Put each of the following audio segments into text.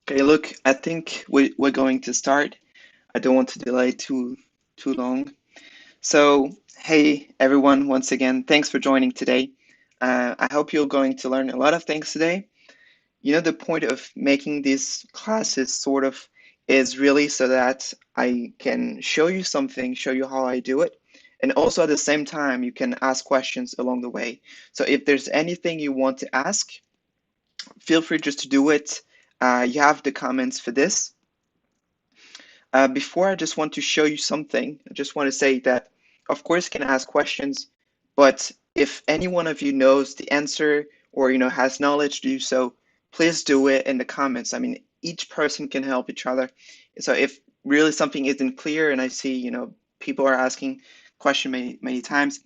Okay, look, I think we're going to start. I don't want to delay too long. So, hey everyone, once again, thanks for joining today. I hope you're going to learn a lot of things today. You know, the point of making these classes sort of is really so that I can show you something, show you how I do it, and also at the same time you can ask questions along the way. So if there's anything you want to ask, feel free just to do it. You have the comments for this. Before I just want to show you something. I just want to say that, of course, you can ask questions, but if any one of you knows the answer or has knowledge to do so, please do it in the comments. I mean, each person can help each other. So if really something isn't clear and I see, people are asking question many times,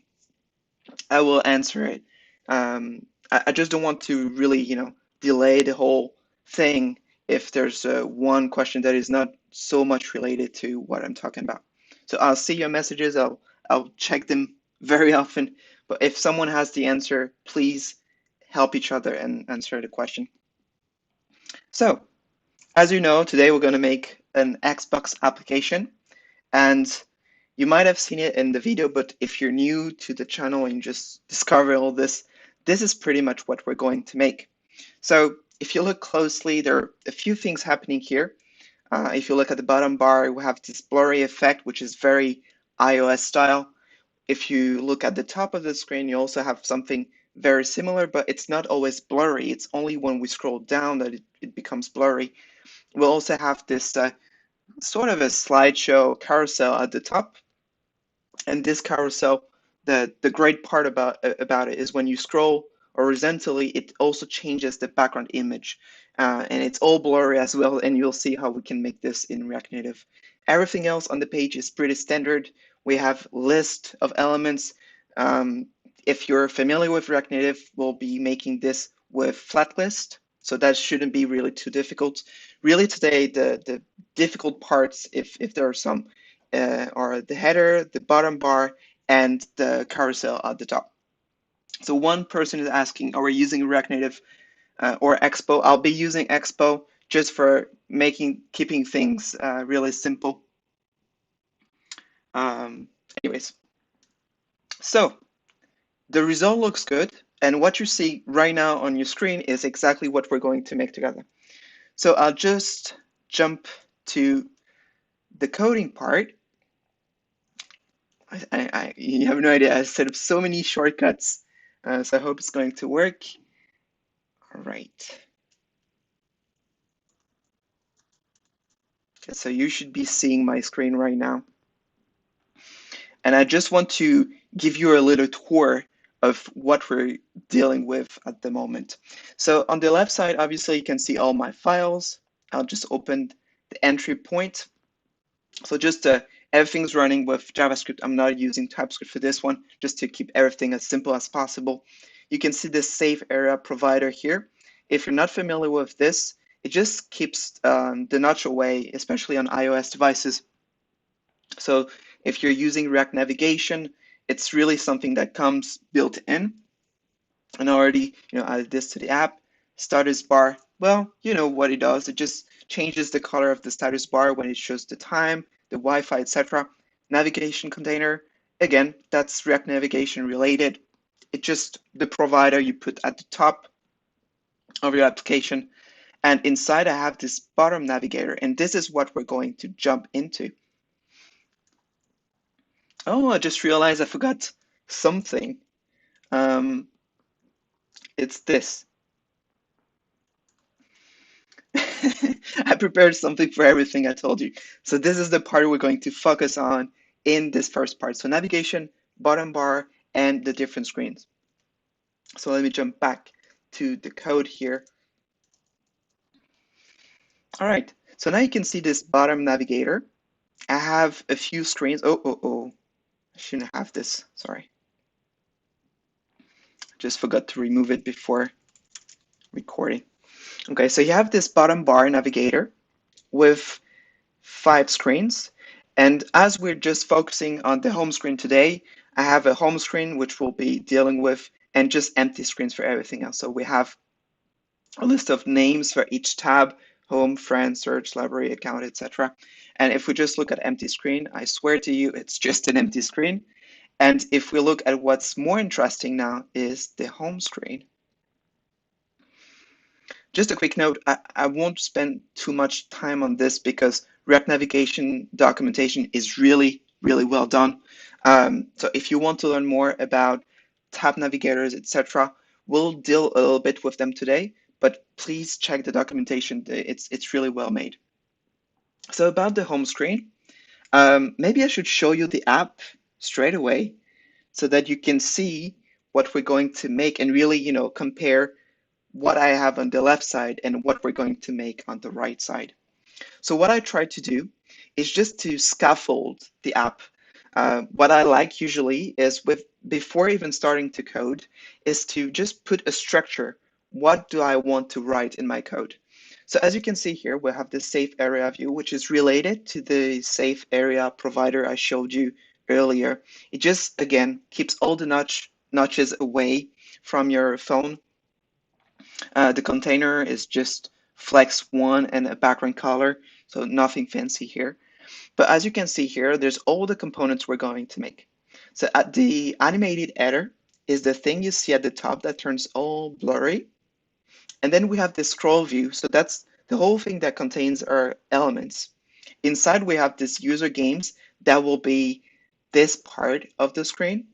I will answer it. I just don't want to really, delay the whole thing if there's one question that is not so much related to what I'm talking about. So I'll see your messages. I'll check them very often. But if someone has the answer, please help each other and answer the question. So, as you know, today we're going to make an Xbox application. And you might have seen it in the video, but if you're new to the channel and you just discover all this, this is pretty much what we're going to make. So if you look closely, there are a few things happening here. If you look at the bottom bar, we have this blurry effect, which is very iOS style. If you look at the top of the screen, you also have something very similar, but it's not always blurry. It's only when we scroll down that it becomes blurry. We'll also have this sort of a slideshow carousel at the top. And this carousel, the great part about it is when you scroll horizontally, it also changes the background image, and it's all blurry as well. And you'll see how we can make this in React Native. Everything else on the page is pretty standard. We have list of elements. If you're familiar with React Native, we'll be making this with flat list, so that shouldn't be really too difficult. Really today, the difficult parts, if there are some, are the header, the bottom bar, and the carousel at the top. So one person is asking, are we using React Native or Expo? I'll be using Expo just for keeping things really simple. Anyways, so the result looks good. And what you see right now on your screen is exactly what we're going to make together. So I'll just jump to the coding part. You have no idea. I set up so many shortcuts, so I hope it's going to work. All right. Okay, so you should be seeing my screen right now. And I just want to give you a little tour of what we're dealing with at the moment. So on the left side, obviously, you can see all my files. I'll just open the entry point. So just everything's running with JavaScript. I'm not using TypeScript for this one, just to keep everything as simple as possible. You can see the save area provider here. If you're not familiar with this, it just keeps the notch away, especially on iOS devices. So if you're using React Navigation, it's really something that comes built in. And already, added this to the app. Status bar, well, you know what it does. It just changes the color of the status bar when it shows the time, the Wi-Fi, etc. Navigation container, again, that's React Navigation related. It's just the provider you put at the top of your application. And inside I have this bottom navigator, and this is what we're going to jump into. Oh, I just realized I forgot something. It's this. I prepared something for everything I told you. So this is the part we're going to focus on in this first part. So navigation, bottom bar, and the different screens. So let me jump back to the code here. All right, so now you can see this bottom navigator. I have a few screens. Oh, I shouldn't have this, sorry. Just forgot to remove it before recording. Okay, so you have this bottom bar navigator with 5 screens. And as we're just focusing on the home screen today, I have a home screen which we'll be dealing with and just empty screens for everything else. So we have a list of names for each tab, home, friends, search, library, account, etc. And if we just look at empty screen, I swear to you, it's just an empty screen. And if we look at what's more interesting now is the home screen. Just a quick note, I won't spend too much time on this because React navigation documentation is really, really well done. So if you want to learn more about tab navigators, etc., we'll deal a little bit with them today, but please check the documentation. It's really well made. So about the home screen, maybe I should show you the app straight away so that you can see what we're going to make and really, compare what I have on the left side and what we're going to make on the right side. So what I try to do is just to scaffold the app. What I like usually is before even starting to code is to just put a structure. What do I want to write in my code? So as you can see here, we have the safe area view, which is related to the safe area provider I showed you earlier. It just, again, keeps all the notches away from your phone. The container is just flex one and a background color, so nothing fancy here. But as you can see here, there's all the components we're going to make. So at the animated header is the thing you see at the top that turns all blurry. And then we have this scroll view. So that's the whole thing that contains our elements. Inside we have this user games that will be this part of the screen.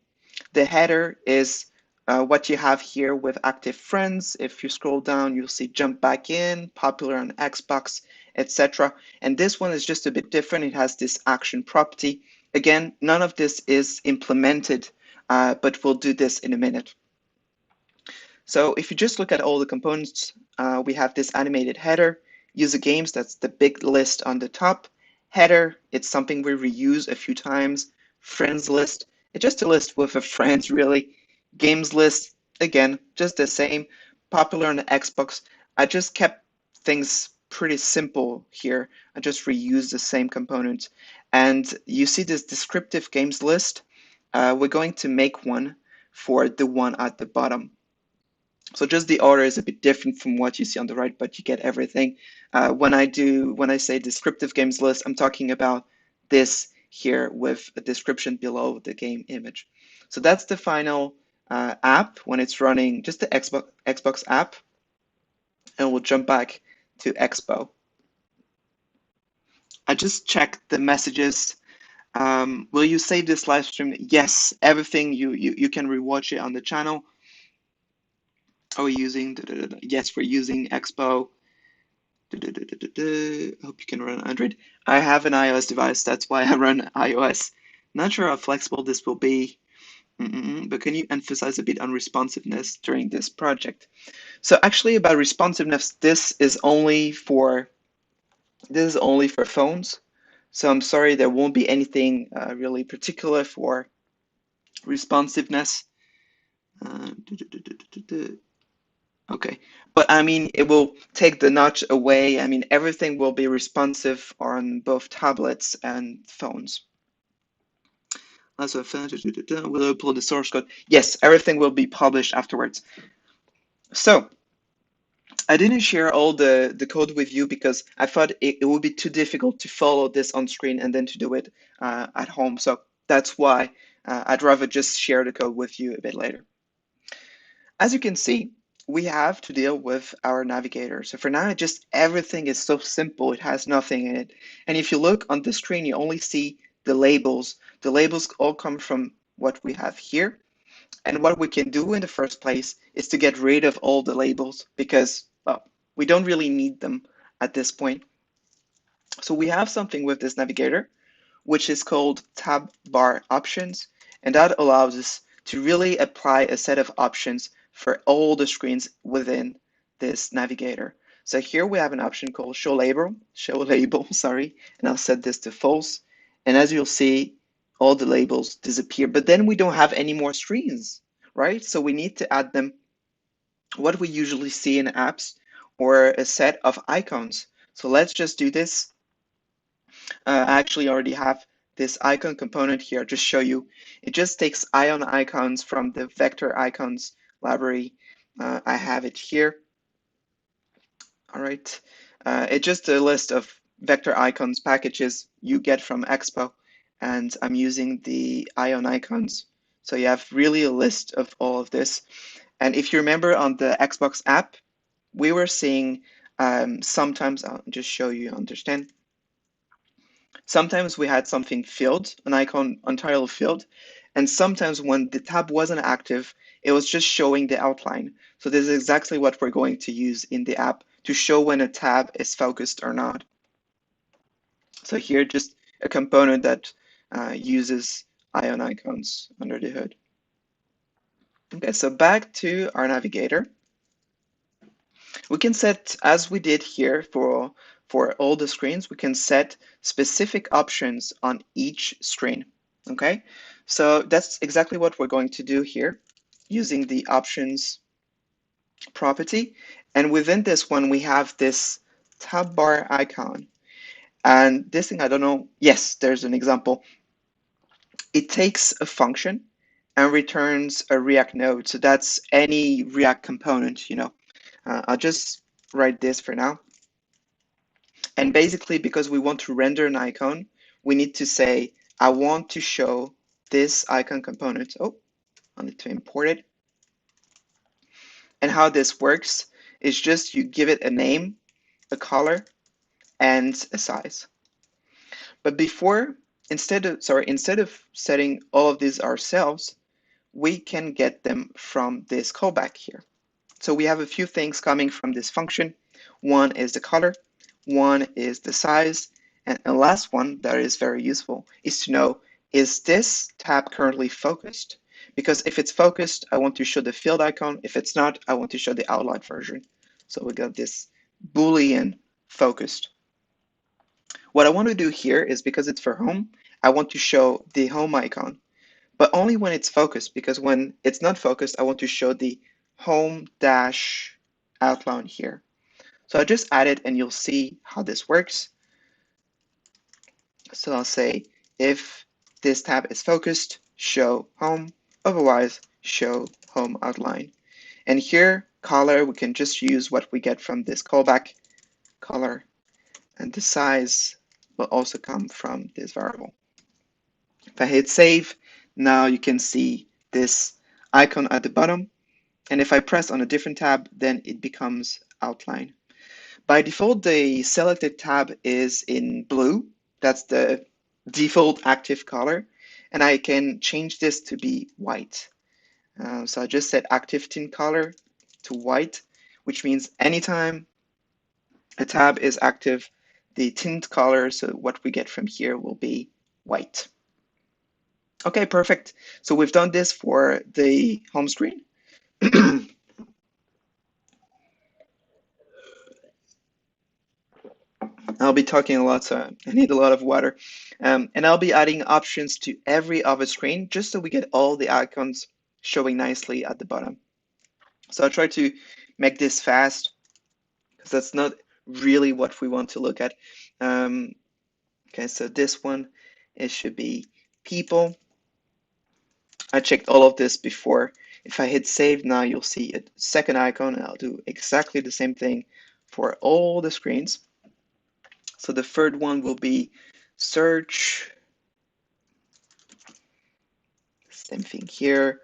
The header is what you have here with active friends. If you scroll down, you'll see jump back in, popular on Xbox, etc. And this one is just a bit different. It has this action property. Again, none of this is implemented, but we'll do this in a minute. So if you just look at all the components, we have this animated header, user games, that's the big list on the top. Header, it's something we reuse a few times. Friends list, it's just a list with a friends really. Games list, again, just the same. Popular on the Xbox. I just kept things pretty simple here. I just reused the same component. And you see this descriptive games list. We're going to make one for the one at the bottom. So just the order is a bit different from what you see on the right, but you get everything. When I say descriptive games list, I'm talking about this here with a description below the game image. So that's the final app when it's running, just the Xbox app, and we'll jump back to Expo. I just checked the messages. Will you save this live stream? Yes, everything you can rewatch it on the channel. Are we using? Yes, we're using Expo. Hope you can run Android. I have an iOS device, that's why I run iOS. Not sure how flexible this will be, but can you emphasize a bit on responsiveness during this project? So actually about responsiveness, this is only for phones. So I'm sorry, there won't be anything really particular for responsiveness. Okay, but I mean, it will take the notch away. I mean, everything will be responsive on both tablets and phones. Also, will upload the source code. Yes, everything will be published afterwards. So I didn't share all the code with you because I thought it would be too difficult to follow this on screen and then to do it at home. So that's why I'd rather just share the code with you a bit later. As you can see, we have to deal with our navigator. So for now, just everything is so simple. It has nothing in it. And if you look on the screen, you only see the labels. The labels all come from what we have here. And what we can do in the first place is to get rid of all the labels because, well, we don't really need them at this point. So we have something with this navigator, which is called tab bar options. And that allows us to really apply a set of options for all the screens within this navigator. So here we have an option called show label, sorry, and I'll set this to false. And as you'll see, all the labels disappear, but then we don't have any more screens, right? So we need to add them what we usually see in apps or a set of icons. So let's just do this. I actually already have this icon component here, just show you. It just takes ion icons from the vector icons library. I have it here. All right. It's just a list of vector icons packages you get from Expo, and I'm using the Ion icons. So you have really a list of all of this. And if you remember on the Xbox app, we were seeing sometimes, I'll just show you, understand. Sometimes we had something filled, an icon untitled filled, and sometimes when the tab wasn't active, it was just showing the outline. So this is exactly what we're going to use in the app to show when a tab is focused or not. So here, just a component that uses Ion icons under the hood. Okay, so back to our navigator. We can set, as we did here for all the screens, we can set specific options on each screen. Okay, so that's exactly what we're going to do here using the options property. And within this one, we have this tab bar icon. And this thing, I don't know, yes, there's an example. It takes a function and returns a React node. So that's any React component, you know. I'll just write this for now. And basically, because we want to render an icon, we need to say, I want to show this icon component. Oh, I need to import it. And how this works is just you give it a name, a color, and a size. But instead of setting all of these ourselves, we can get them from this callback here. So we have a few things coming from this function. One is the color, one is the size, and the last one that is very useful is to know, is this tab currently focused? Because if it's focused, I want to show the field icon. If it's not, I want to show the outline version. So we got this Boolean focused. What I want to do here is, because it's for home, I want to show the home icon, but only when it's focused, because when it's not focused, I want to show the home dash outline here. So I just add it and you'll see how this works. So I'll say, if this tab is focused, show home, otherwise show home outline. And here, color, we can just use what we get from this callback, color, and the size will also come from this variable. If I hit save, now you can see this icon at the bottom. And if I press on a different tab, then it becomes outline. By default, the selected tab is in blue. That's the default active color. And I can change this to be white. So I just set active tint color to white, which means anytime a tab is active, the tint color, so what we get from here, will be white. Okay, perfect. So we've done this for the home screen. I'll be talking a lot, so I need a lot of water. And I'll be adding options to every other screen just so we get all the icons showing nicely at the bottom. So I'll try to make this fast because that's not really what we want to look at. Okay, so this one, it should be people. I checked all of this before. If I hit save now, you'll see a second icon, and I'll do exactly the same thing for all the screens. So the third one will be search. Same thing here.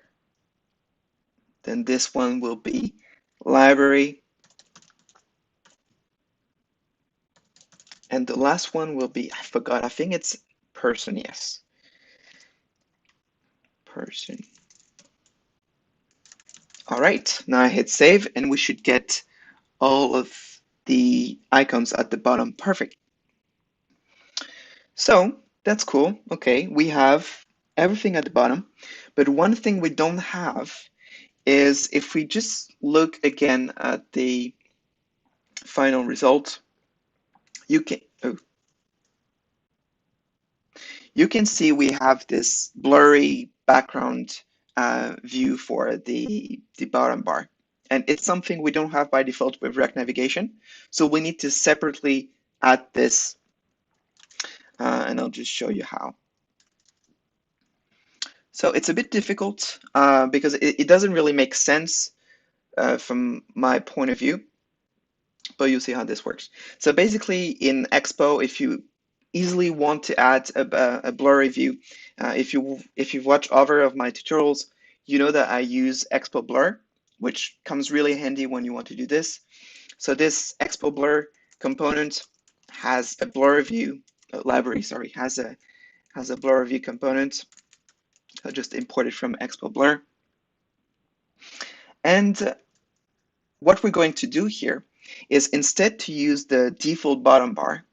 Then this one will be library. And the last one will be, I forgot, I think it's person, yes. Person. All right, now I hit save and we should get all of the icons at the bottom. Perfect. So that's cool. Okay, we have everything at the bottom, but one thing we don't have is, if we just look again at the final result, you can you can see we have this blurry background view for the bottom bar. And it's something we don't have by default with React Navigation. So we need to separately add this, and I'll just show you how. So it's a bit difficult because it doesn't really make sense from my point of view. but you'll see how this works. So basically in Expo, if you easily want to add a blurry view, if you've watched other of my tutorials, you know that I use Expo Blur, which comes really handy when you want to do this. So this Expo Blur component has a blur view library, sorry, has a blur view component. I just imported from Expo Blur. And what we're going to do here is instead to use the default bottom bar,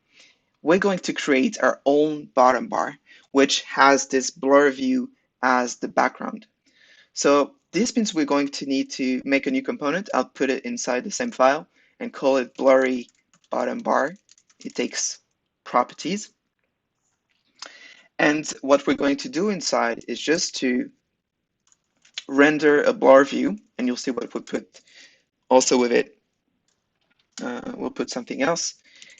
we're going to create our own bottom bar, which has this blur view as the background. So this means we're going to need to make a new component. I'll put it inside the same file and call it blurry bottom bar. It takes properties. And what we're going to do inside is just to render a blur view, and you'll see what we put also with it. We'll put something else.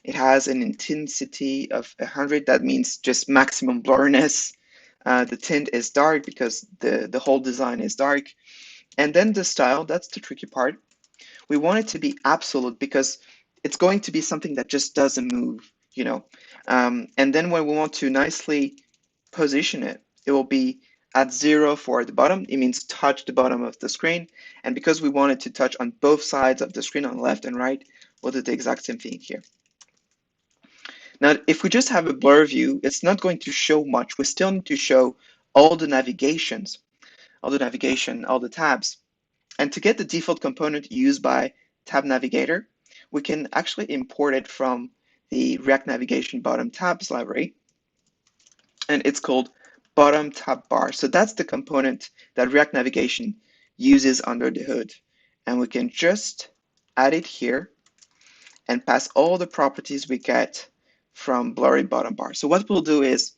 It has an intensity of 100. That means just maximum blurriness. The tint is dark because the whole design is dark. And then the style, that's the tricky part. We want it to be absolute because it's going to be something that just doesn't move, you know. And then when we want to nicely position it, it will be at 0 for the bottom. It means touch the bottom of the screen. And because we want it to touch on both sides of the screen, on left and right, we'll do the exact same thing here. Now, if we just have a blur view, it's not going to show much. We still need to show all the navigations, all the tabs. And to get the default component used by Tab Navigator, we can actually import it from the React Navigation bottom tabs library, and it's called bottom tab bar. So that's the component that React Navigation uses under the hood. And we can just add it here and pass all the properties we get from blurry bottom bar. So what we'll do is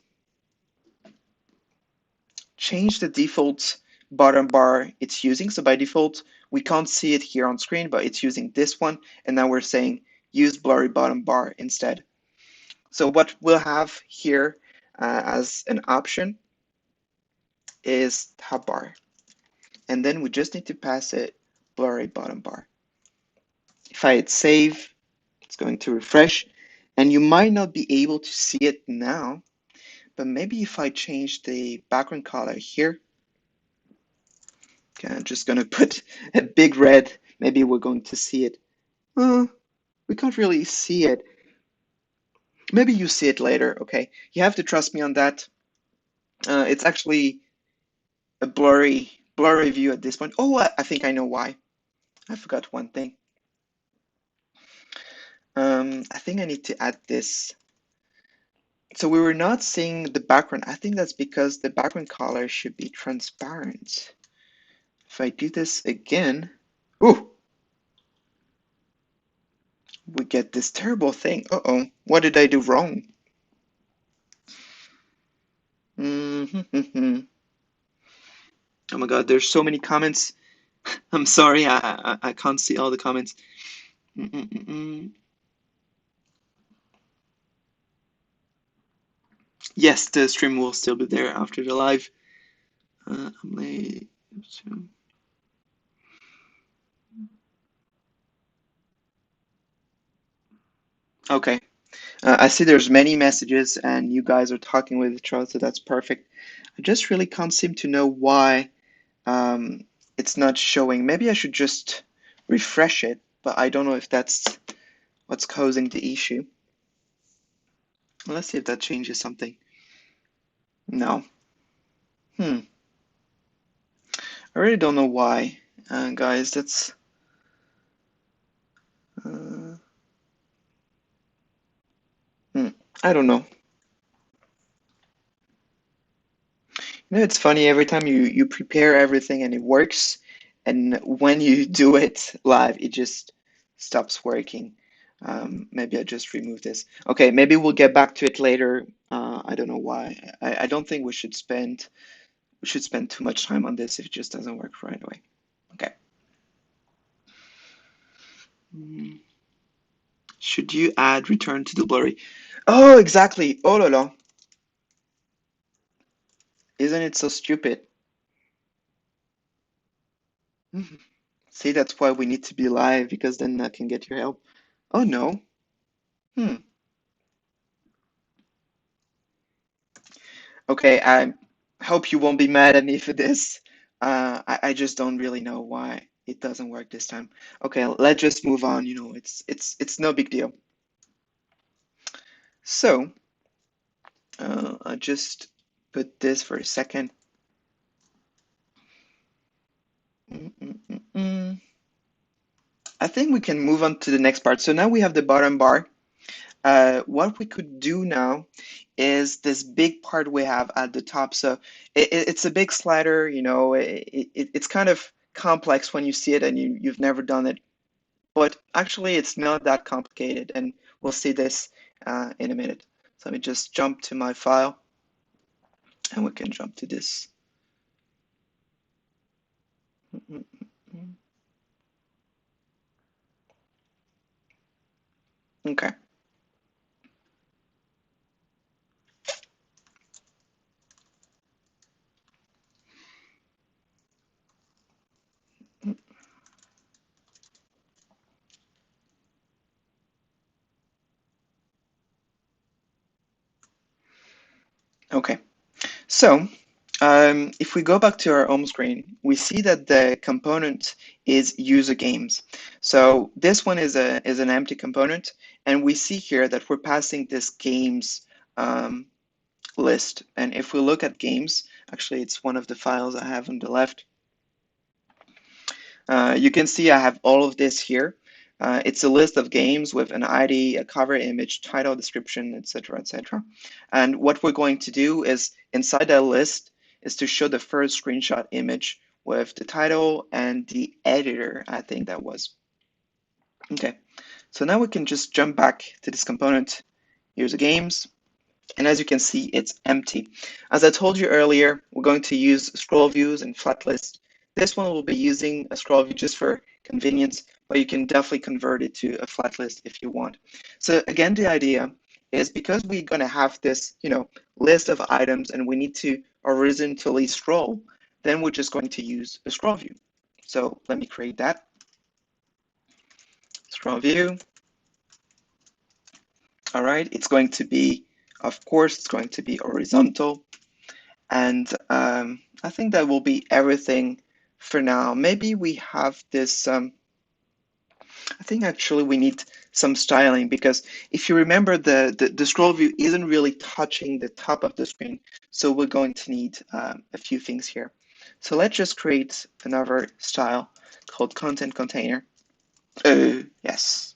change the default bottom bar it's using. So by default, we can't see it here on screen, but it's using this one. And now we're saying use blurry bottom bar instead. So what we'll have here as an option is tab bar. And then we just need to pass it blurry bottom bar. If I hit save, it's going to refresh. And you might not be able to see it now, but maybe if I change the background color here, okay, I'm just gonna put a big red. Maybe we're going to see it. We can't really see it. Maybe you see it later, okay? You have to trust me on that. It's actually a blurry view at this point. Oh, I think I know why. I forgot one thing. I think I need to add this. So we were not seeing the background. I think that's because the background color should be transparent. If I do this again, ooh, we get this terrible thing. Uh-oh, what did I do wrong? Mm-hmm. Oh my God, there's so many comments. I'm sorry, I can't see all the comments. Mm-mm-mm. Yes, the stream will still be there after the live. I'm late. Okay. I see there's many messages and you guys are talking with each other, so that's perfect. I just really can't seem to know why it's not showing. Maybe I should just refresh it, but I don't know if that's what's causing the issue. Let's see if that changes something. No. I really don't know why. Guys, that's uh, I don't know. You know, it's funny every time you prepare everything and it works, and when you do it live, it just stops working. Maybe I just remove this. Okay, maybe we'll get back to it later. I don't know why. I don't think we should spend too much time on this if it just doesn't work right away. Okay. Mm, Should you add return to the blurry? Oh, exactly. Oh la la. Isn't it so stupid? See, that's why we need to be live because then I can get your help. Oh no. Hmm. Okay, I hope you won't be mad at me for this. I just don't really know why it doesn't work this time. Okay, let's just move on. You know, it's no big deal. So, I just put this for a second. Mm, mm, mm, mm. I think we can move on to the next part. So now we have the bottom bar. What we could do now is this big part we have at the top. So it's a big slider, you know, it's kind of complex when you see it and you've never done it. But actually, it's not that complicated, and we'll see this in a minute. So let me just jump to my file, and we can jump to this. Mm, mm, mm. Okay. Okay. So if we go back to our home screen, we see that the component is user games. So this one is an empty component, and we see here that we're passing this games um, list. And if we look at games, actually it's one of the files I have on the left. You can see I have all of this here. It's a list of games with an ID, a cover image, title, description, etc., etc. And what we're going to do is inside that list is to show the first screenshot image with the title and the editor, I think that was. Okay, so now we can just jump back to this component. Here's the games. And as you can see, it's empty. As I told you earlier, we're going to use scroll views and flat list. This one will be using a scroll view just for convenience, but you can definitely convert it to a flat list if you want. So again, the idea is because we're going to have this, list of items and we need to horizontally scroll, then we're just going to use a scroll view. So let me create that scroll view. All right, it's going to be, of course, it's going to be horizontal. And I think that will be everything for now. Maybe we have this, I think actually we need some styling because if you remember the scroll view isn't really touching the top of the screen. So we're going to need a few things here. So let's just create another style called content container. Yes.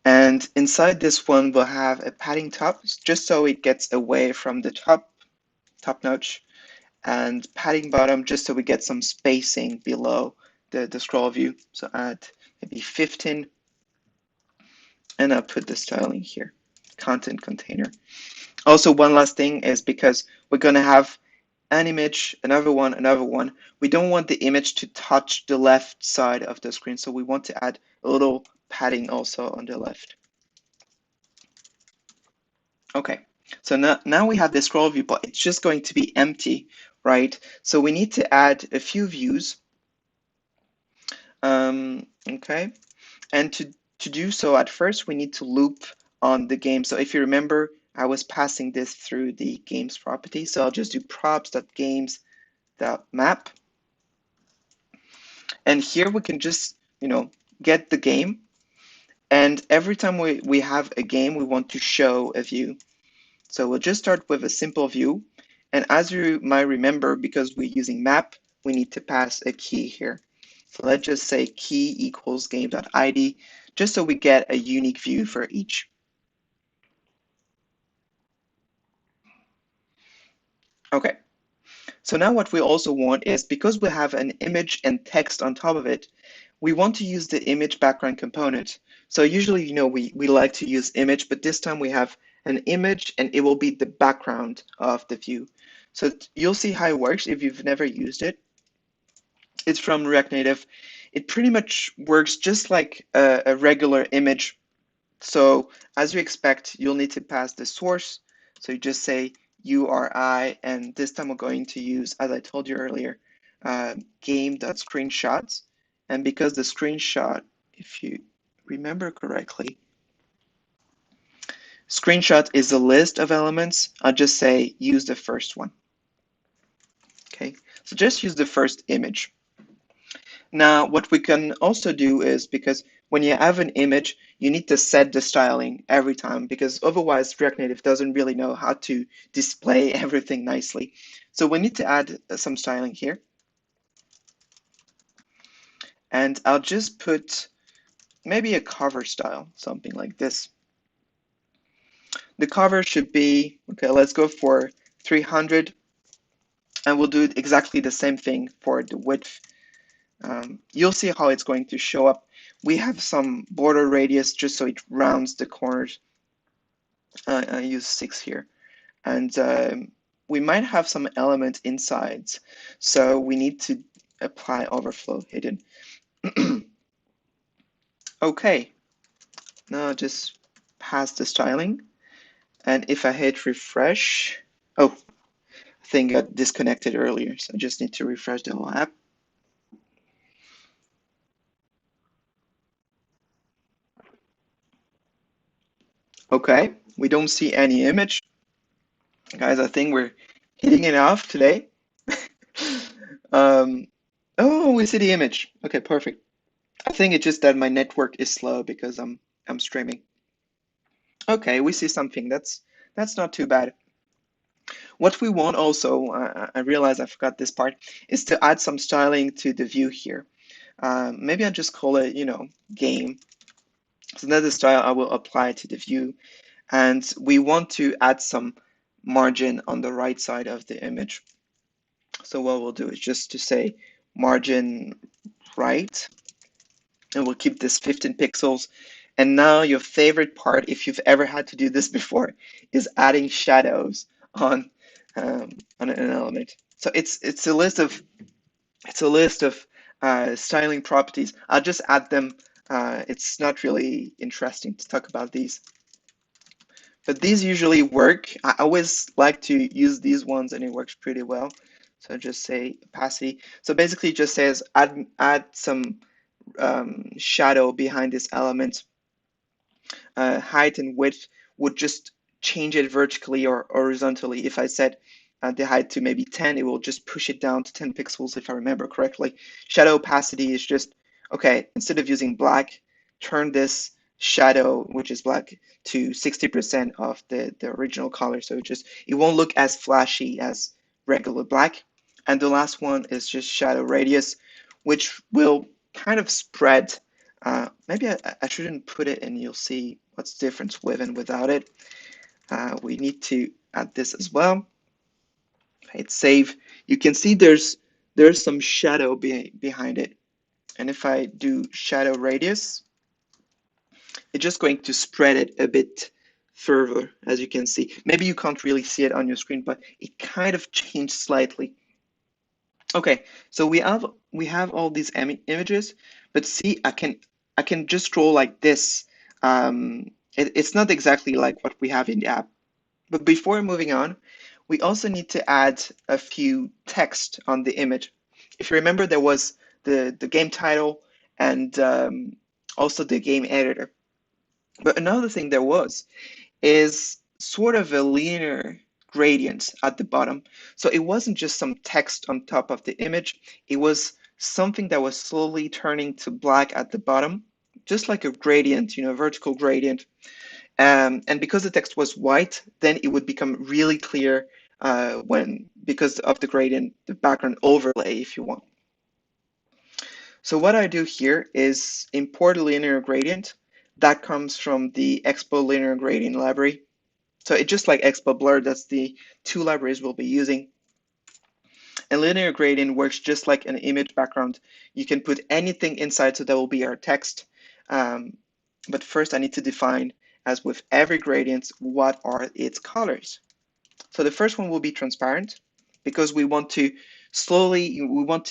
And inside this one, we'll have a padding top just so it gets away from the top notch, and padding bottom just so we get some spacing below the scroll view. So add maybe 15, and I'll put the styling here, content container. Also, one last thing is because we're going to have an image, another one. We don't want the image to touch the left side of the screen, so we want to add a little padding also on the left. Okay, so now we have the scroll view, but it's just going to be empty, right? So we need to add a few views. Okay, and to do so, at first we need to loop on the game. So if you remember, I was passing this through the games property. So I'll just do props.games.map. And here we can just, get the game. And every time we have a game, we want to show a view. So we'll just start with a simple view. And as you might remember, because we're using map, we need to pass a key here. So let's just say key equals game.id, just so we get a unique view for each. Okay, so now what we also want is, because we have an image and text on top of it, we want to use the image background component. So usually, we like to use image, but this time we have an image and it will be the background of the view. So you'll see how it works if you've never used it. It's from React Native. It pretty much works just like a regular image. So as you expect, you'll need to pass the source. So you just say URI, and this time we're going to use, as I told you earlier, game.screenshots. And because the screenshot, if you remember correctly, screenshot is a list of elements. I'll just say use the first one. Okay, so just use the first image. Now, what we can also do is, because when you have an image, you need to set the styling every time, because otherwise React Native doesn't really know how to display everything nicely. So we need to add some styling here. And I'll just put maybe a cover style, something like this. The cover should be, okay, let's go for 300, and we'll do exactly the same thing for the width. You'll see how it's going to show up. We have some border radius just so it rounds the corners. I use 6 here. And we might have some element inside, so we need to apply overflow hidden. Okay, now just pass the styling. And if I hit refresh, oh, thing got disconnected earlier, so I just need to refresh the whole app. Okay, we don't see any image. Guys, I think we're hitting it off today. um, oh, we see the image. Okay, perfect. I think it's just that my network is slow because I'm streaming. Okay, we see something. That's not too bad. What we want also, I realize I forgot this part, is to add some styling to the view here. Maybe I'll just call it, game. So that's the style I will apply to the view. And we want to add some margin on the right side of the image. So what we'll do is just to say margin right, and we'll keep this 15 pixels. And now your favorite part, if you've ever had to do this before, is adding shadows on an element. So it's a list of styling properties. I'll just add them. It's not really interesting to talk about these, but these usually work. I always like to use these ones, and it works pretty well. So just say opacity. So basically, it just says add some shadow behind this element. Height and width would just change it vertically or horizontally. If I set the height to maybe 10, it will just push it down to 10 pixels if I remember correctly. Shadow opacity is just, okay, instead of using black, turn this shadow, which is black, to 60% of the original color. So it won't look as flashy as regular black. And the last one is just shadow radius, which will kind of spread. Maybe I shouldn't put it, and you'll see what's the difference with and without it. We need to add this as well. Hit save. You can see there's some shadow behind it. And if I do shadow radius, it's just going to spread it a bit further, as you can see. Maybe you can't really see it on your screen, but it kind of changed slightly. Okay, so we have all these images, but see, I can just scroll like this. It's not exactly like what we have in the app. But before moving on, we also need to add a few text on the image. If you remember, there was the game title and also the game editor. But another thing there was is sort of a linear gradient at the bottom. So it wasn't just some text on top of the image, it was something that was slowly turning to black at the bottom, just like a gradient, vertical gradient. And because the text was white, then it would become really clear because of the gradient, the background overlay, if you want. So what I do here is import a linear gradient that comes from the Expo linear gradient library. So it's just like Expo Blur, that's the two libraries we'll be using. And linear gradient works just like an image background. You can put anything inside, so that will be our text. But first I need to define, as with every gradient, what are its colors. So the first one will be transparent, because we want to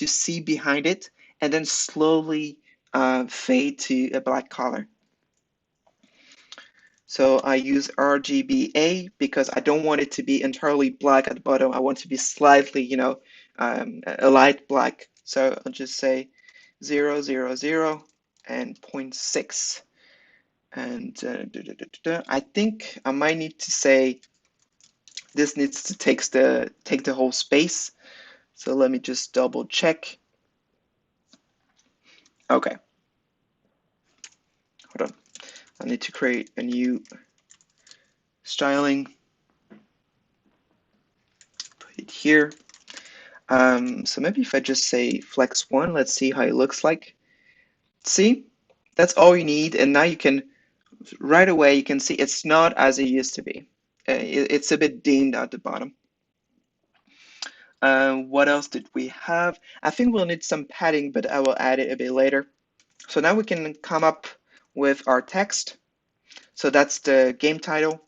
see behind it and then slowly fade to a black color. So I use RGBA because I don't want it to be entirely black at the bottom. I want it to be slightly, a light black. So I'll just say 0, 0, 0, and 0.6. And I think I might need to say this needs to take the whole space. So let me just double check. Okay, hold on. I need to create a new styling. Put it here. So maybe if I just say flex 1, let's see how it looks like. See, that's all you need, and now you can right away you can see it's not as it used to be. It's a bit dimmed at the bottom. What else did we have? I think we'll need some padding, but I will add it a bit later. So now we can come up with our text. So that's the game title.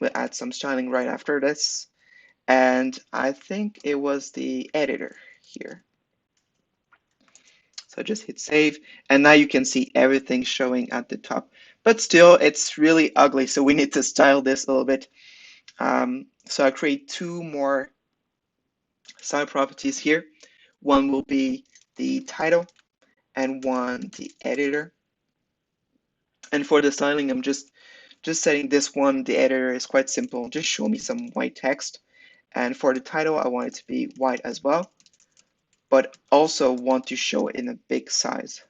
We'll add some styling right after this. And I think it was the editor here. So just hit save, and now you can see everything showing at the top. But still, it's really ugly, so we need to style this a little bit. So I create two more style properties here. One will be the title, and one the editor. And for the styling, I'm just setting this one. The editor is quite simple. Just show me some white text. And for the title, I want it to be white as well, but also want to show it in a big size.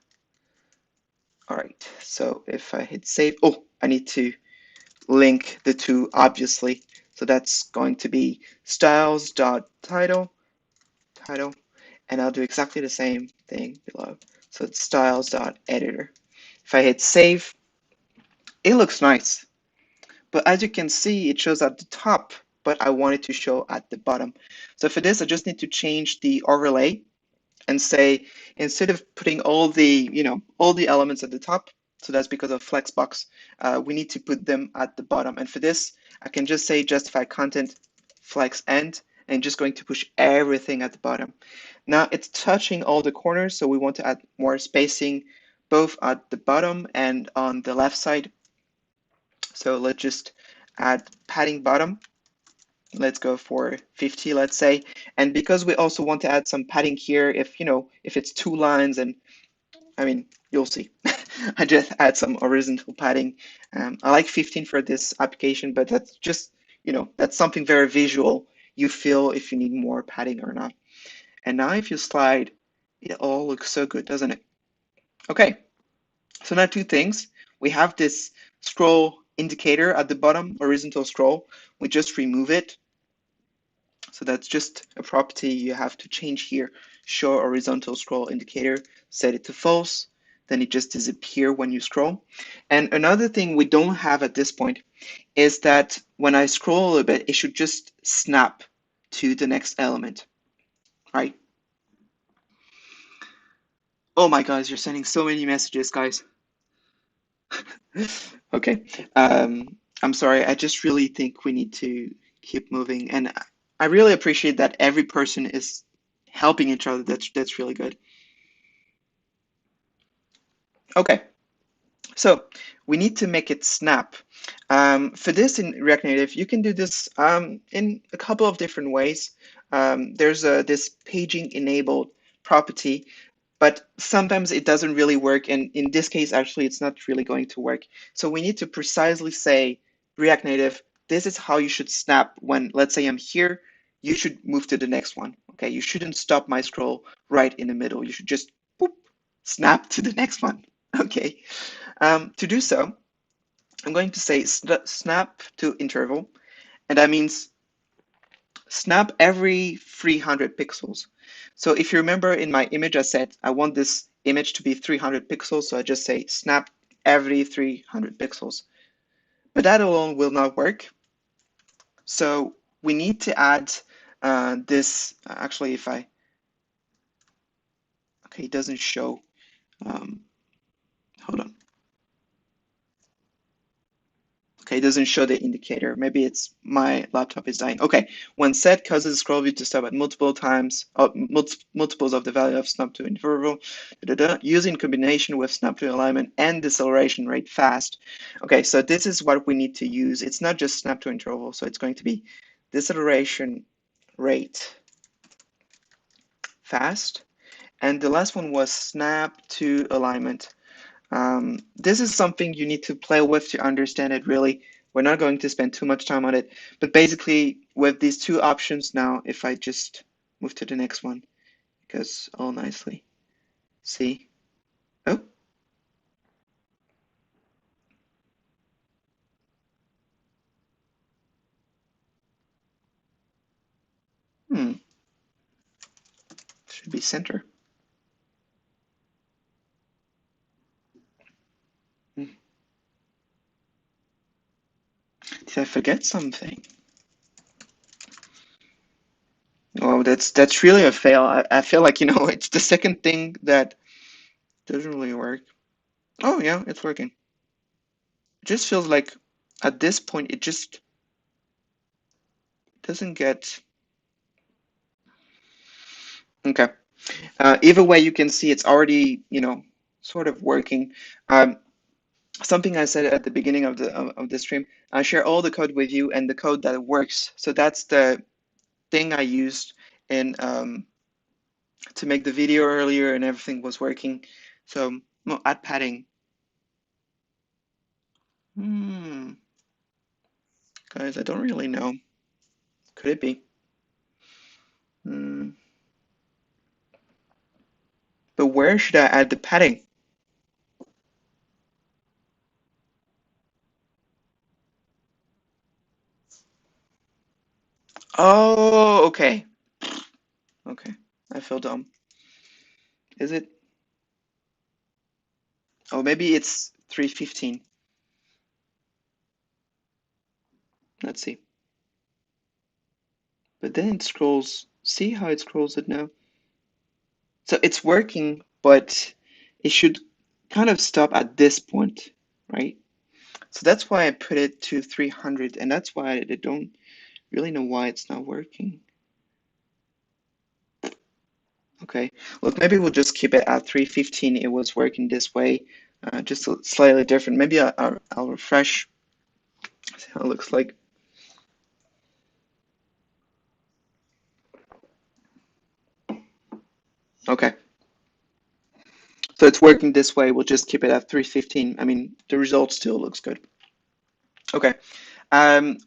All right, so if I hit save, oh, I need to link the two, obviously. So that's going to be styles.title, title, and I'll do exactly the same thing below. So it's styles.editor. If I hit save, it looks nice. But as you can see, it shows at the top, but I want it to show at the bottom. So for this, I just need to change the overlay and say, instead of putting all the, all the elements at the top, so that's because of Flexbox, we need to put them at the bottom. And for this, I can just say justify content flex end, and just going to push everything at the bottom. Now it's touching all the corners, so we want to add more spacing both at the bottom and on the left side. So let's just add padding bottom. Let's go for 50, let's say. And because we also want to add some padding here, if it's 2 lines, and I mean, you'll see. I just add some horizontal padding. I like 15 for this application, but that's just, that's something very visual. You feel if you need more padding or not. And now if you slide, it all looks so good, doesn't it? Okay, so now two things. We have this scroll indicator at the bottom, horizontal scroll. We just remove it. So that's just a property you have to change here. Show horizontal scroll indicator, set it to false, then it just disappears when you scroll. And another thing we don't have at this point is that when I scroll a little bit, it should just snap to the next element, right? Oh my guys, you're sending so many messages, guys. Okay, I'm sorry. I just really think we need to keep moving, and I really appreciate that every person is helping each other. That's really good. Okay, so we need to make it snap. For this in React Native, you can do this in a couple of different ways. There's this paging enabled property, but sometimes it doesn't really work. And in this case, actually, it's not really going to work. So we need to precisely say, React Native, this is how you should snap when, let's say I'm here, you should move to the next one. Okay, you shouldn't stop my scroll right in the middle. You should just boop, snap to the next one. Okay. To do so, I'm going to say snap to interval, and that means snap every 300 pixels. So if you remember in my image, I said I want this image to be 300 pixels, so I just say snap every 300 pixels. But that alone will not work. So we need to add this, actually, okay, it doesn't show. Hold on. Okay, it doesn't show the indicator. Maybe it's my laptop is dying. Okay, when set causes scroll view to stop at multiple times, multiples of the value of snap to interval, using combination with snap to alignment and deceleration rate fast. Okay, so this is what we need to use. It's not just snap to interval, so it's going to be deceleration rate fast. And the last one was snap to alignment. This is something you need to play with to understand it really. We're not going to spend too much time on it, but basically with these two options now, if I just move to the next one, it goes all nicely. See? Oh, hmm, should be center. Hmm. Did I forget something? Oh, that's really a fail. I feel like, it's the second thing that doesn't really work. Oh yeah, it's working. It just feels like at this point it just doesn't get okay. Either way, you can see it's already, sort of working. Um, Something I said at the beginning of the stream, I share all the code with you and the code that works. So that's the thing I used in to make the video earlier, and everything was working. So no, add padding. Hmm, guys, I don't really know. Could it be? Hmm. But where should I add the padding? Oh, okay. Okay. I feel dumb. Is it? Oh, maybe it's 315. Let's see. But then it scrolls. See how it scrolls it now? So it's working, but it should kind of stop at this point, right? So that's why I put it to 300, and that's why I don't really know why it's not working. Okay, look, maybe we'll just keep it at 315. It was working this way, just slightly different. Maybe I'll refresh, see how it looks like. Okay, so it's working this way. We'll just keep it at 315. I mean, the result still looks good. Okay,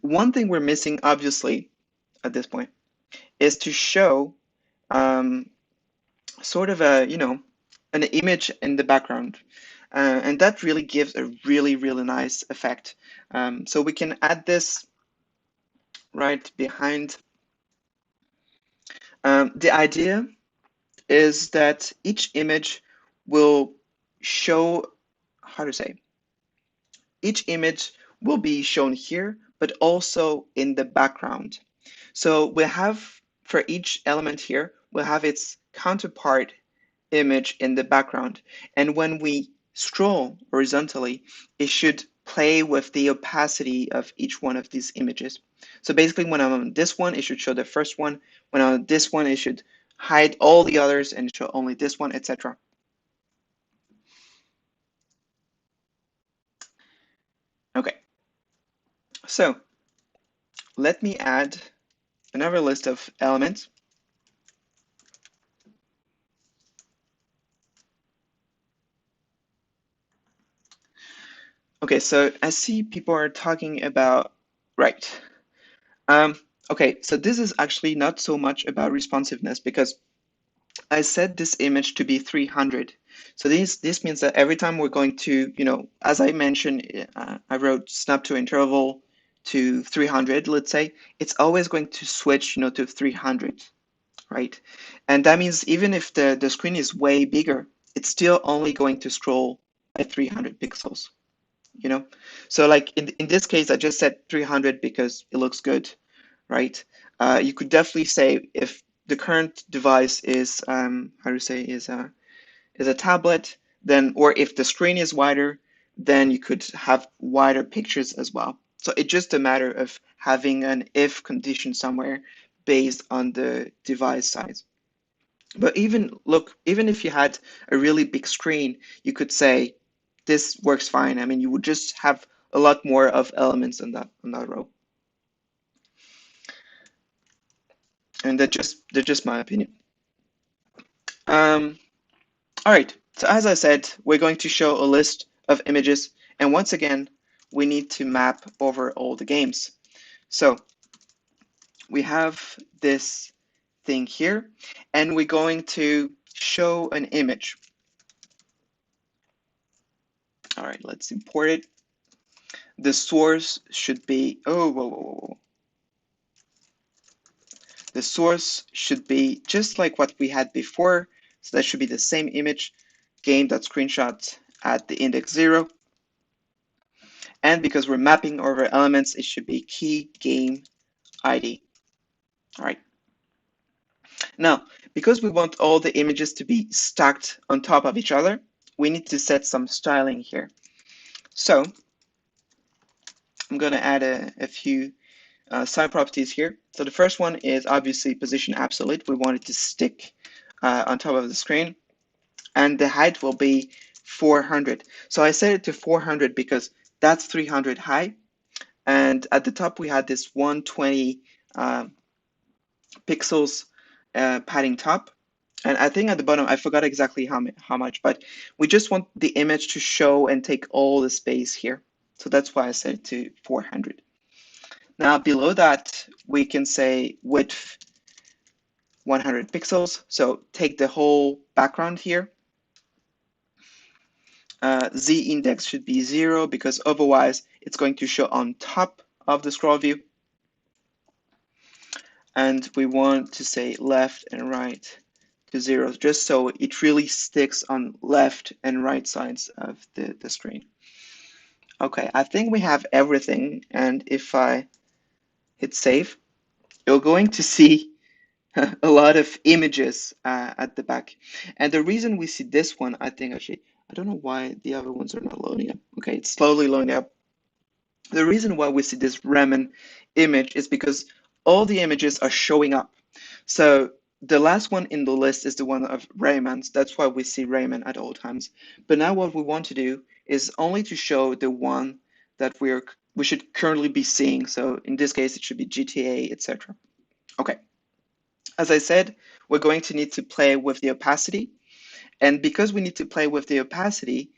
one thing we're missing, obviously, at this point, is to show um, sort of an image in the background. And that really gives a really, really nice effect. So we can add this right behind. The idea is that each image will show, how to say, each image will be shown here, but also in the background. So we have, for each element here, we'll have its counterpart image in the background. And when we scroll horizontally, it should play with the opacity of each one of these images. So basically, when I'm on this one, it should show the first one. When I'm on this one, it should hide all the others and show only this one, etc. Okay, so let me add another list of elements. Okay, so I see people are talking about, right. Um, okay, so this is actually not so much about responsiveness because I set this image to be 300. So this means that every time we're going to, as I mentioned, I wrote snap to interval to 300, let's say, it's always going to switch, to 300, right? And that means even if the screen is way bigger, it's still only going to scroll by 300 pixels, you know? So like in this case, I just set 300 because it looks good, right? You could definitely say if the current device is how to say is a tablet, then or if the screen is wider, then you could have wider pictures as well. So it's just a matter of having an if condition somewhere based on the device size. But even look, even if you had a really big screen, you could say this works fine. I mean, you would just have a lot more of elements on that row. And that's just my opinion. Um, all right. So as I said, we're going to show a list of images, and once again, we need to map over all the games. So we have this thing here, and we're going to show an image. All right, let's import it. The source should be, oh, whoa, whoa, whoa. The source should be just like what we had before. So that should be the same image, game.screenshot at the index 0. And because we're mapping over elements, it should be key game ID. All right. Now, because we want all the images to be stacked on top of each other, we need to set some styling here. So I'm going to add a few side properties here. So the first one is obviously position absolute. We want it to stick on top of the screen. And the height will be 400. So I set it to 400 because that's 300 high. And at the top, we had this 120 pixels padding top. And I think at the bottom, I forgot exactly how much, but we just want the image to show and take all the space here. So that's why I set it to 400. Now below that, we can say width 100 pixels. So take the whole background here. Z index should be 0 because otherwise it's going to show on top of the scroll view. And we want to say left and right to 0, just so it really sticks on left and right sides of the screen. Okay, I think we have everything. And if I hit save, you're going to see a lot of images at the back. And the reason we see this one, I think actually, I don't know why the other ones are not loading up. Okay, it's slowly loading up. The reason why we see this Ramen image is because all the images are showing up. So the last one in the list is the one of Raymond's. That's why we see Raymond at all times. But now what we want to do is only to show the one that we should currently be seeing. So in this case, it should be GTA, etc. Okay. As I said, we're going to need to play with the opacity. And because we need to play with the opacity,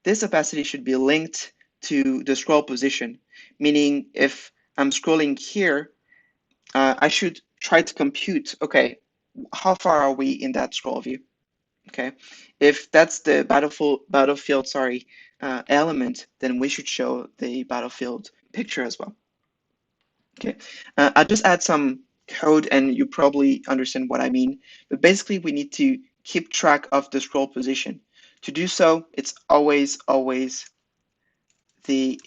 this opacity should be linked to the scroll position, meaning if I'm scrolling here, I should try to compute, okay, how far are we in that scroll view? Okay, if that's the battlefield, sorry, element, then we should show the battlefield picture as well. Okay, I'll just add some code and you probably understand what I mean. But basically, we need to keep track of the scroll position. To do so, it's always the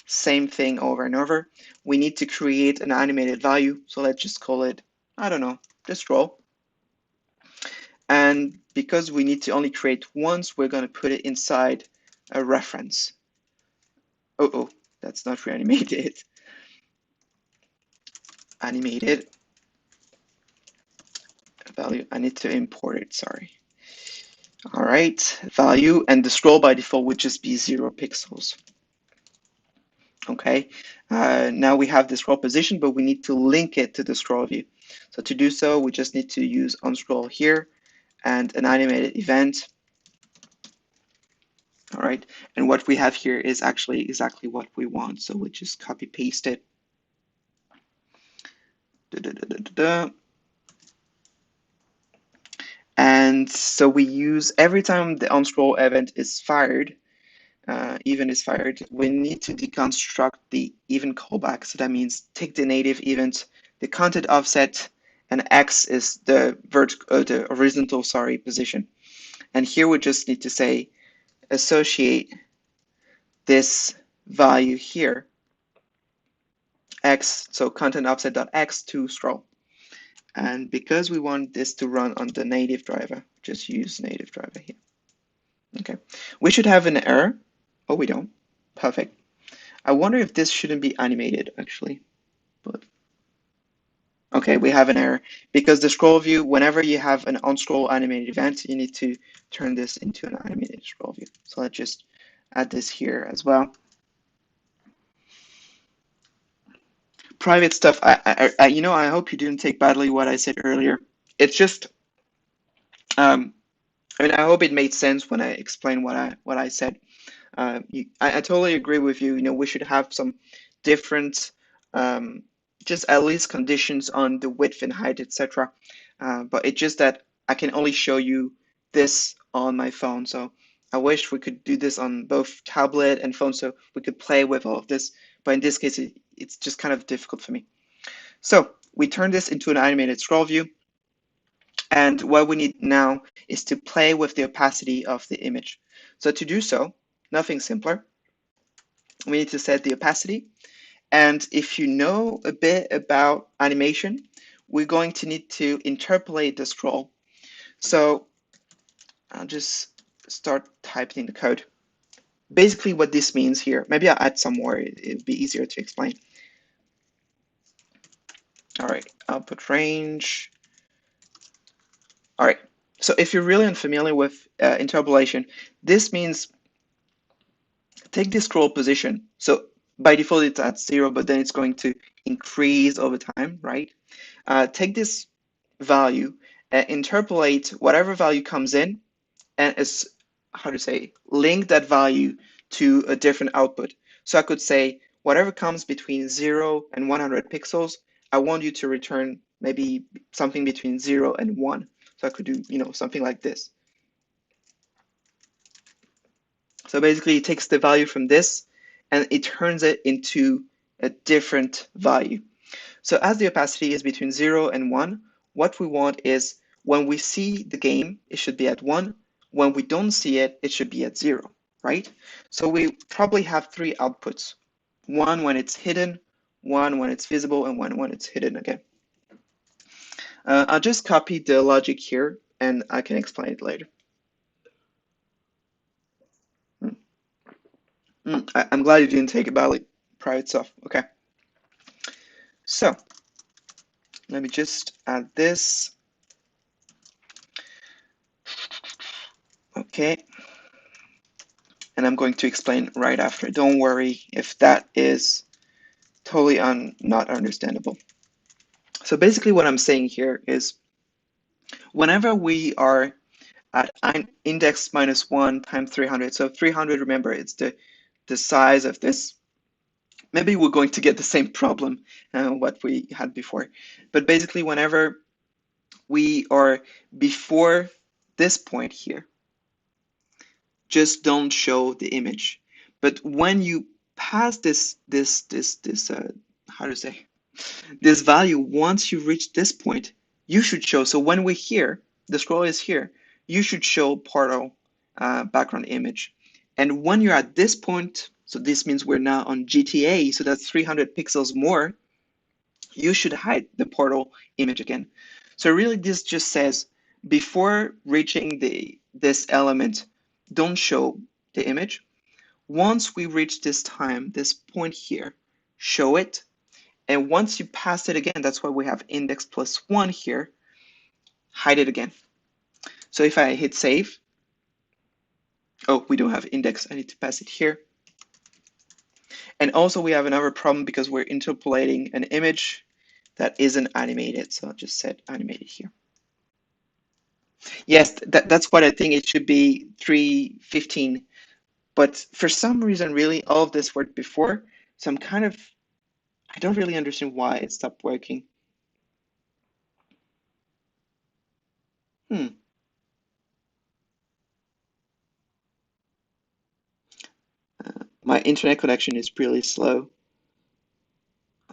same thing over and over. We need to create an animated value. So let's just call it, I don't know, just scroll. And because we need to only create once, we're going to put it inside a reference. Oh, that's not reanimated. Animated value. I need to import it, sorry. All right, value, and the scroll by default would just be 0 pixels. Okay, now we have the scroll position, but we need to link it to the scroll view. So to do so, we just need to use onScroll here and an animated event. All right, and what we have here is actually exactly what we want. So we just copy paste it. And so we use every time the onScroll event is fired, event is fired, we need to deconstruct the event callback. So that means take the native event, the content offset, and X is the horizontal, sorry, position. And here we just need to say associate this value here, X, so content offset.x to scroll. And because we want this to run on the native driver, just use native driver here. Okay, we should have an error. Oh, we don't. Perfect. I wonder if this shouldn't be animated actually, but okay, we have an error because the scroll view, whenever you have an on-scroll animated event, you need to turn this into an animated scroll view. So let's just add this here as well. Private stuff, I hope you didn't take badly what I said earlier. It's just I mean, I hope it made sense when I explained what I said. I totally agree with you. You know, we should have some different, um, just at least conditions on the width and height, etc. But it's just that I can only show you this on my phone. So I wish we could do this on both tablet and phone so we could play with all of this. But in this case, it's just kind of difficult for me. So we turn this into an animated scroll view. And what we need now is to play with the opacity of the image. So to do so, nothing simpler. We need to set the opacity. And if you know a bit about animation, we're going to need to interpolate the scroll. So I'll just start typing the code. Basically what this means here, maybe I'll add some more, it'd be easier to explain. All right, output range. All right, so if you're really unfamiliar with interpolation, this means take the scroll position. So by default, it's at 0, but then it's going to increase over time, right? Take this value, interpolate whatever value comes in, and is how to say link that value to a different output. So I could say whatever comes between 0 and 100 pixels, I want you to return maybe something between 0 and 1. So I could do, something like this. So basically, it takes the value from this and it turns it into a different value. So as the opacity is between 0 and 1, what we want is when we see the game, it should be at 1. When we don't see it, it should be at 0, right? So we probably have three outputs. One when it's hidden, one when it's visible, and one when it's hidden again. I'll just copy the logic here and I can explain it later. I'm glad you didn't take about like private stuff. Okay. So let me just add this. Okay. And I'm going to explain right after. Don't worry if that is totally not understandable. So basically what I'm saying here is whenever we are at index minus 1 times 300, so 300, remember, it's the size of this. Maybe we're going to get the same problem what we had before. But basically whenever we are before this point here, just don't show the image. But when you pass this how to say this value, once you reach this point, you should show. So when we're here, the scroll is here, you should show portal background image. And when you're at this point, so this means we're now on GTA, so that's 300 pixels more, you should hide the portal image again. So really this just says before reaching this element, don't show the image. Once we reach this time, this point here, show it. And once you pass it again, that's why we have index plus 1 here, hide it again. So if I hit save, oh, we don't have index, I need to pass it here. And also we have another problem because we're interpolating an image that isn't animated. So I'll just set animated here. Yes, that's what I think it should be 315. But for some reason, really, all of this worked before. So I don't really understand why it stopped working. Hmm. My internet connection is really slow.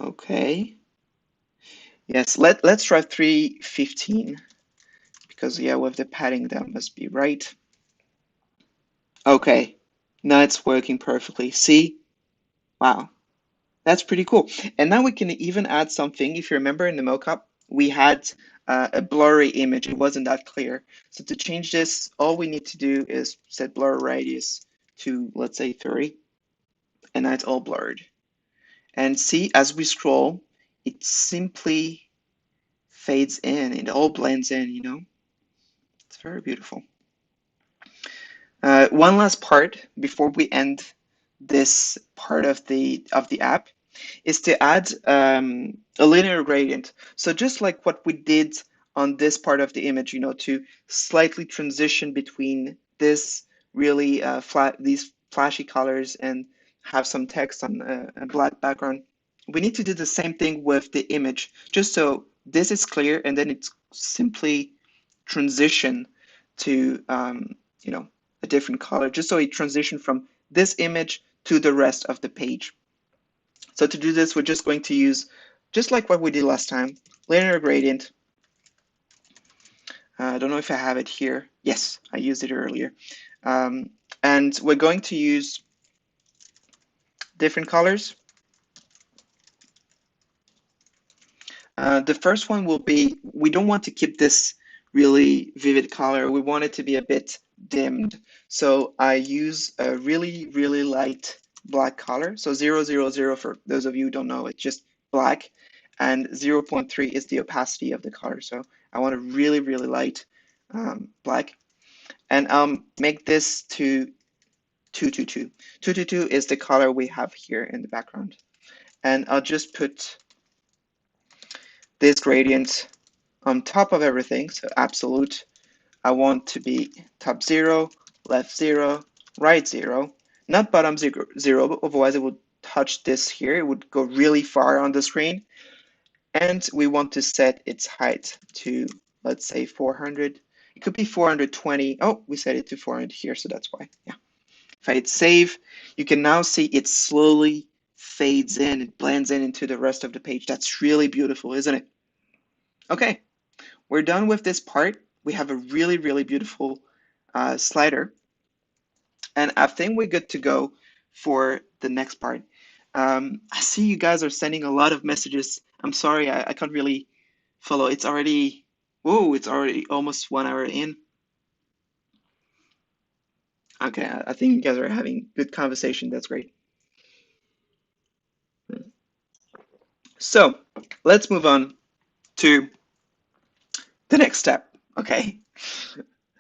Okay. Yes, let's try 315 because yeah, with the padding that must be right. Okay. Now it's working perfectly. See? Wow. That's pretty cool. And now we can even add something. If you remember in the mockup, we had a blurry image. It wasn't that clear. So to change this, all we need to do is set blur radius to, let's say, 30. And now it's all blurred. And see, as we scroll, it simply fades in. It all blends in. It's very beautiful. One last part before we end this part of the app is to add a linear gradient. So just like what we did on this part of the image, to slightly transition between this really these flashy colors and have some text on a black background. We need to do the same thing with the image, just so this is clear, and then it's simply transition to a different color, just so it transition from this image to the rest of the page. So to do this, we're just going to use, just like what we did last time, linear gradient. I don't know if I have it here. Yes, I used it earlier. And we're going to use different colors. The first one will be, we don't want to keep this really vivid color. We want it to be a bit dimmed. So I use a really, really light black color. So 000, for those of you who don't know, it's just black. And 0.3 is the opacity of the color. So I want a really, really light black. And make this to 222. 222 is the color we have here in the background. And I'll just put this gradient on top of everything, so absolute. I want to be top 0, left 0, right 0, not bottom 0, but otherwise it would touch this here. It would go really far on the screen. And we want to set its height to, let's say, 400. It could be 420. Oh, we set it to 400 here, so that's why. Yeah. If I hit save, you can now see it slowly fades in. It blends in into the rest of the page. That's really beautiful, isn't it? Okay, we're done with this part. We have a really, really beautiful slider. And I think we're good to go for the next part. I see you guys are sending a lot of messages. I'm sorry, I can't really follow. It's already, whoa, it's already almost 1 hour in. Okay, I think you guys are having good conversation. That's great. So let's move on to the next step. Okay.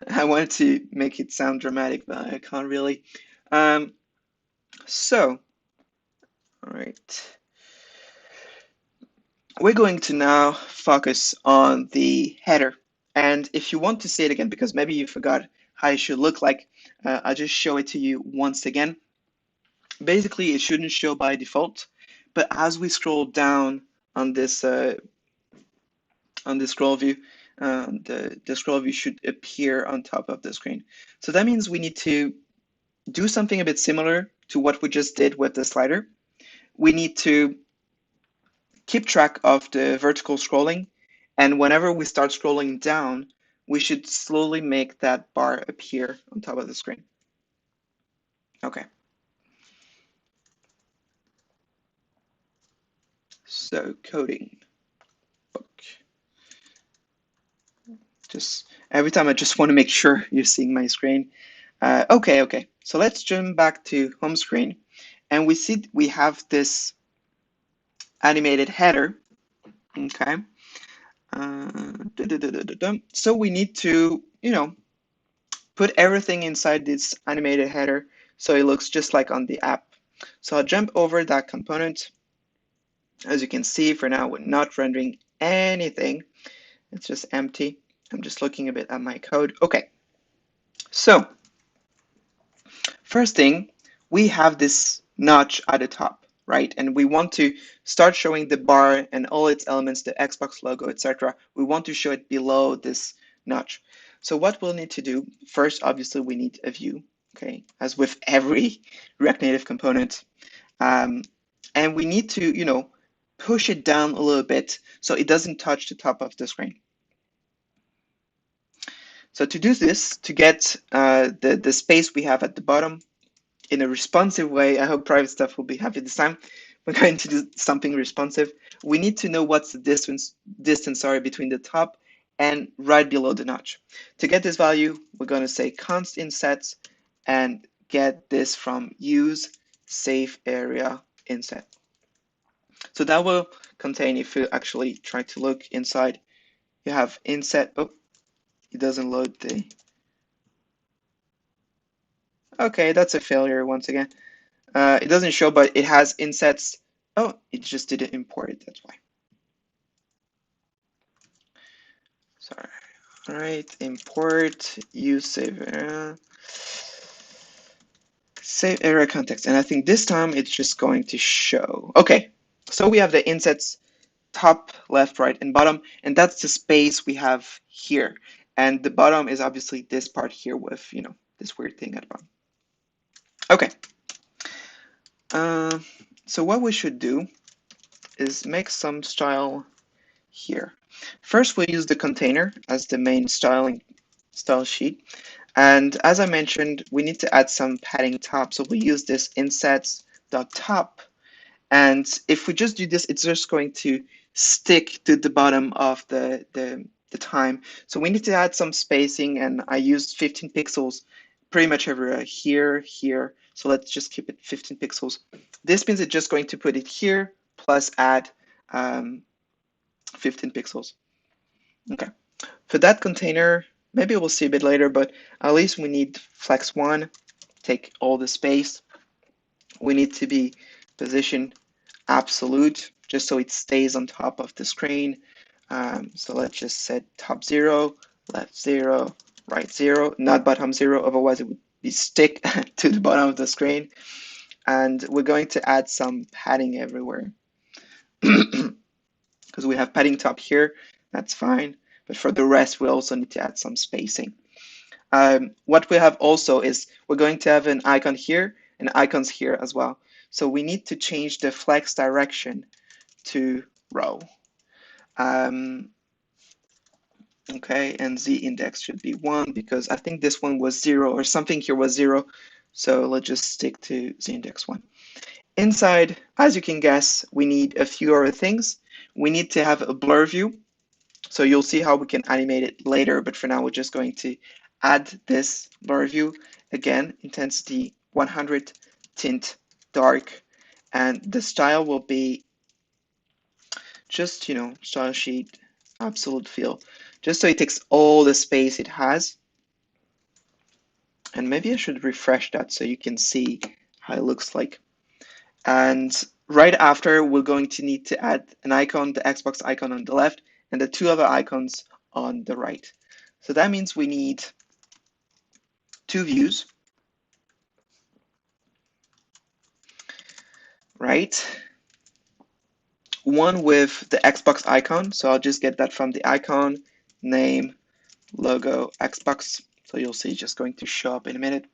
I wanted to make it sound dramatic, but I can't really. Um, so, all right. We're going to now focus on the header. And if you want to see it again, because maybe you forgot how it should look like, I'll just show it to you once again. Basically, it shouldn't show by default, but as we scroll down on this scroll view, the scroll view should appear on top of the screen. So that means we need to do something a bit similar to what we just did with the slider. We need to keep track of the vertical scrolling, and whenever we start scrolling down, we should slowly make that bar appear on top of the screen. Okay. So coding book. Just every time I just want to make sure you're seeing my screen. Okay. So let's jump back to home screen, and we see we have this animated header. Okay. So we need to, put everything inside this animated header so it looks just like on the app. So I'll jump over that component. As you can see, for now, we're not rendering anything. It's just empty. I'm just looking a bit at my code. Okay. So first thing, we have this notch at the top, right? And we want to start showing the bar and all its elements, the Xbox logo, etc. We want to show it below this notch. So what we'll need to do, first, obviously, we need a view, okay? As with every React Native component. And we need to, push it down a little bit so it doesn't touch the top of the screen. So to do this, to get the space we have at the bottom in a responsive way, I hope private stuff will be happy this time. We're going to do something responsive. We need to know what's the distance between the top and right below the notch. To get this value, we're going to say const inset and get this from use safe area inset. So that will contain, if you actually try to look inside, you have inset. Oh, it doesn't load the. Okay, that's a failure once again. It doesn't show, but it has insets. Oh, it just didn't import it, that's why. Sorry. All right, import use save area context, and I think this time it's just going to show. Okay, so we have the insets top, left, right, and bottom, and that's the space we have here. And the bottom is obviously this part here with, this weird thing at the bottom. Okay, uh, so what we should do is make some style here. First, we'll use the container as the main style sheet. And as I mentioned, we need to add some padding top. So we use this insets.top. And if we just do this, it's just going to stick to the bottom of the time. So we need to add some spacing, and I used 15 pixels pretty much everywhere, here, here. So let's just keep it 15 pixels. This means it's just going to put it here plus add 15 pixels. Okay. For that container, maybe we'll see a bit later, but at least we need flex 1, take all the space. We need to be position absolute, just so it stays on top of the screen. So let's just set top 0, left 0, right 0, not bottom 0, otherwise it would be stick to the bottom of the screen. And we're going to add some padding everywhere. Because we have padding top here, that's fine. But for the rest, we also need to add some spacing. What we have also is we're going to have an icon here and icons here as well. So we need to change the flex direction to row. Okay, and z index should be 1 because I think this one was 0 or something here was 0. So let's just stick to z index 1. Inside, as you can guess, we need a few other things. We need to have a blur view. So you'll see how we can animate it later, but for now we're just going to add this blur view. Again, intensity 100, tint dark, and the style will be just, style sheet, absolute fill, just so it takes all the space it has. And maybe I should refresh that so you can see how it looks like. And right after, we're going to need to add an icon, the Xbox icon on the left, and the two other icons on the right. So that means we need two views, right? One with the Xbox icon. So I'll just get that from the icon, name, logo, Xbox. So you'll see it's just going to show up in a minute.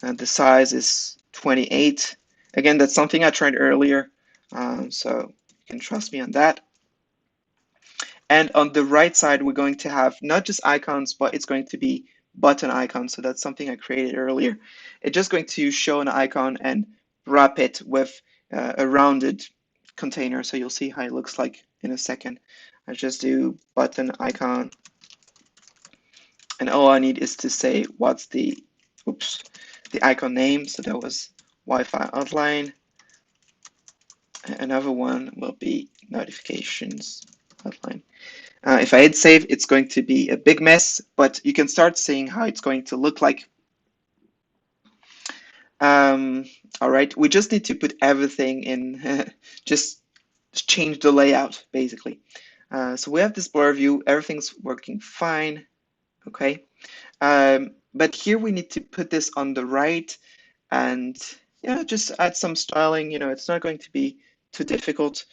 And the size is 28. Again, that's something I tried earlier. So you can trust me on that. And on the right side, we're going to have not just icons, but it's going to be button icons. So that's something I created earlier. It's just going to show an icon and wrap it with a rounded container. So you'll see how it looks like in a second. I just do button icon. And all I need is to say what's the icon name. So that was Wi-Fi outline. Another one will be notifications outline. If I hit save, it's going to be a big mess, but you can start seeing how it's going to look like. All right, we just need to put everything in, just change the layout, basically. So we have this blur view, everything's working fine, okay? But here we need to put this on the right and just add some styling, it's not going to be too difficult.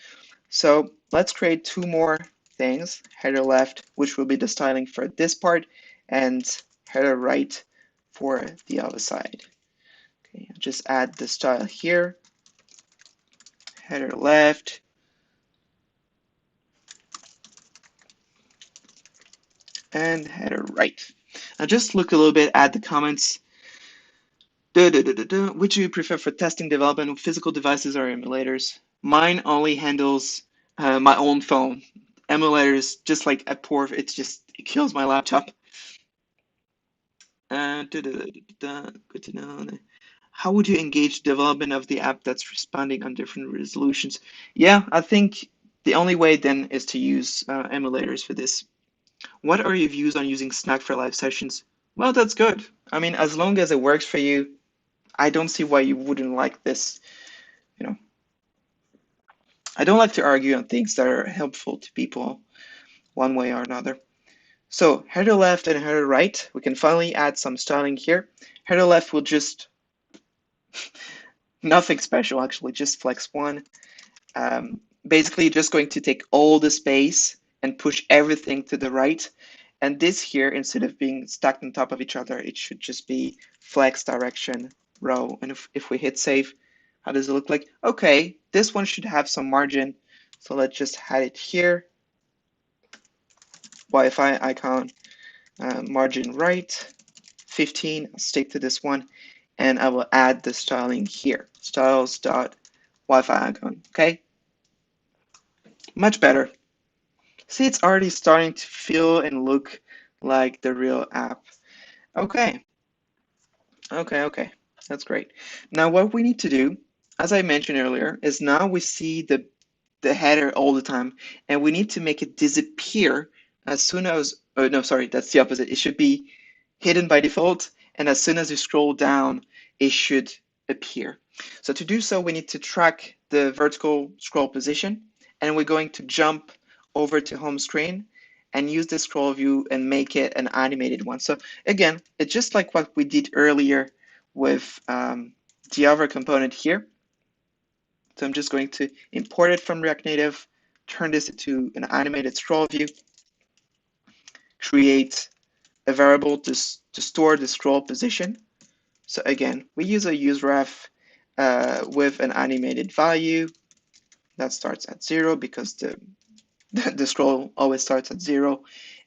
So let's create two more things, header left, which will be the styling for this part, and header right for the other side. Okay, I'll just add the style here, header left, and header right. Now just look a little bit at the comments. Which do you prefer for testing development, physical devices or emulators? Mine only handles my own phone. Emulators, just like a port, it kills my laptop. Good to know. How would you engage development of the app that's responding on different resolutions? Yeah, I think the only way then is to use emulators for this. What are your views on using Snack for live sessions? Well, that's good. I mean, as long as it works for you, I don't see why you wouldn't like this. You know, I don't like to argue on things that are helpful to people one way or another. So header left and header right, we can finally add some styling here. Header left will just, nothing special actually, just flex one. Basically just going to take all the space and push everything to the right. And this here, instead of being stacked on top of each other, it should just be flex direction row. And if we hit save, how does it look like? Okay, this one should have some margin. So let's just hide it here. Wi-Fi icon, margin right, 15. I'll stick to this one. And I will add the styling here, styles.Wi-Fi icon. Okay, much better. See, it's already starting to feel and look like the real app. Okay, okay. That's great. Now what we need to do, as I mentioned earlier, is now we see the header all the time, and we need to make it disappear as soon as, oh no, sorry, that's the opposite. It should be hidden by default, and as soon as you scroll down, it should appear. So to do so, we need to track the vertical scroll position, and we're going to jump over to home screen and use the scroll view and make it an animated one. So again, it's just like what we did earlier with the other component here. So I'm just going to import it from React Native, turn this into an animated scroll view, create a variable to store the scroll position. So again, we use a useRef with an animated value that starts at 0 because the scroll always starts at 0.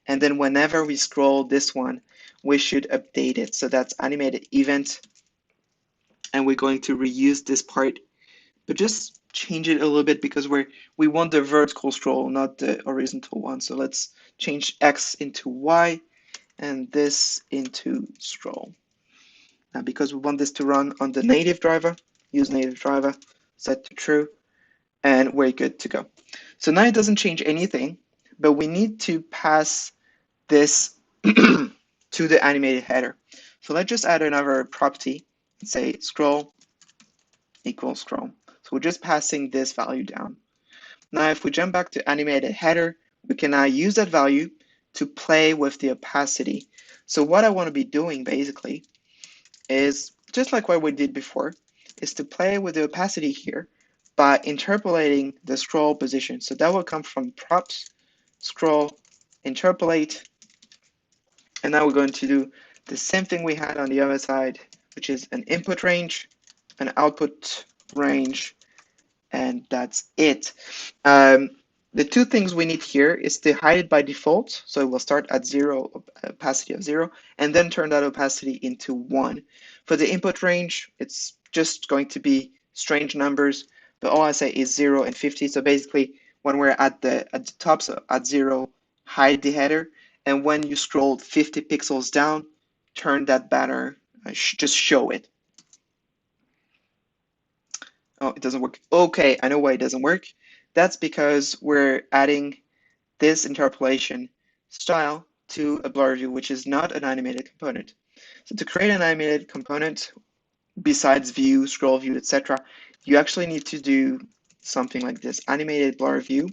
And then whenever we scroll this one, we should update it. So that's animated event. And we're going to reuse this part, but just change it a little bit because we want the vertical scroll, not the horizontal one. So let's change X into Y and this into scroll. Now, because we want this to run on the native driver, use native driver, set to true, and we're good to go. So now it doesn't change anything, but we need to pass this to the animated header. So let's just add another property and say scroll equals scroll. So we're just passing this value down. Now, if we jump back to animated header, we can now use that value to play with the opacity. So what I want to be doing basically is just like what we did before, is to play with the opacity here by interpolating the scroll position. So that will come from props, scroll, interpolate, and now we're going to do the same thing we had on the other side, which is an input range, an output range, and that's it. The two things we need here is to hide it by default, so it will start at 0, opacity of 0, and then turn that opacity into 1. For the input range, it's just going to be strange numbers, but all I say is 0 and 50, so basically when we're at the top, so at 0, hide the header, and when you scroll 50 pixels down, turn that banner, just show it. Oh, it doesn't work. Okay, I know why it doesn't work. That's because we're adding this interpolation style to a blur view, which is not an animated component. So to create an animated component, besides view, scroll view, etc., you actually need to do something like this, animated blur view,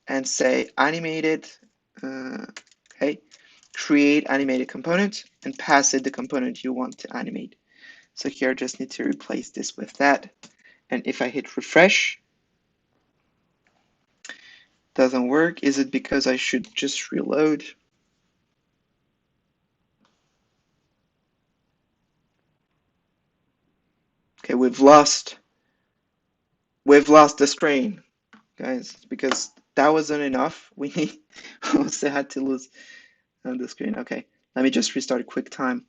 and say animated, okay, create animated component, and pass it the component you want to animate. So here I just need to replace this with that. And if I hit refresh, doesn't work. Is it because I should just reload? Okay, we've lost the screen, guys, because that wasn't enough. We also had to lose the screen. Okay, let me just restart QuickTime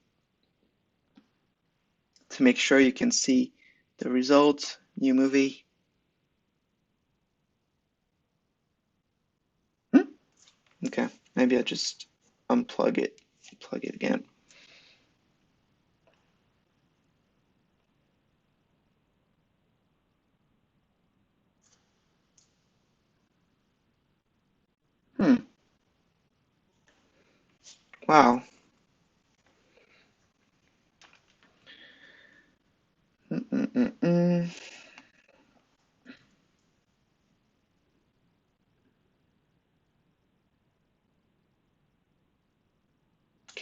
to make sure you can see the result. New movie. Okay, maybe I just unplug it, plug it again. Wow. Mm-mm-mm-mm.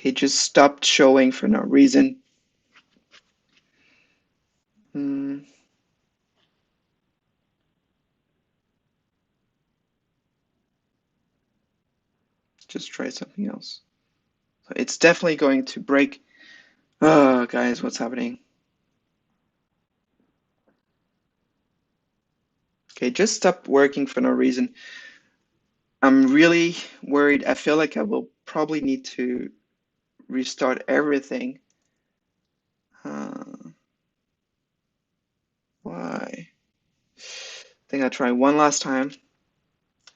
Okay, just stopped showing for no reason. Hmm, just try something else. So it's definitely going to break. Oh, guys, what's happening? Okay, just stop working for no reason. I'm really worried. I feel like I will probably need to restart everything. Uh, why? I think I'll try one last time.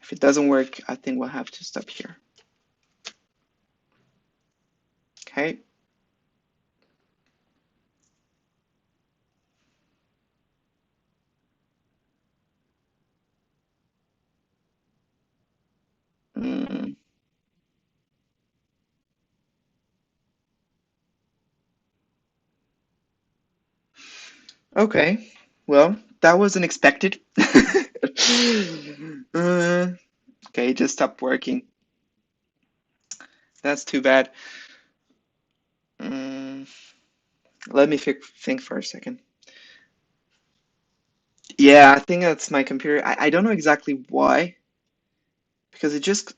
If it doesn't work, I think we'll have to stop here. Okay. Mm, okay. Well, that was unexpected. Uh, okay, just stopped working. That's too bad. Mm, let me think for a second. Yeah, I think that's my computer. I don't know exactly why, because it just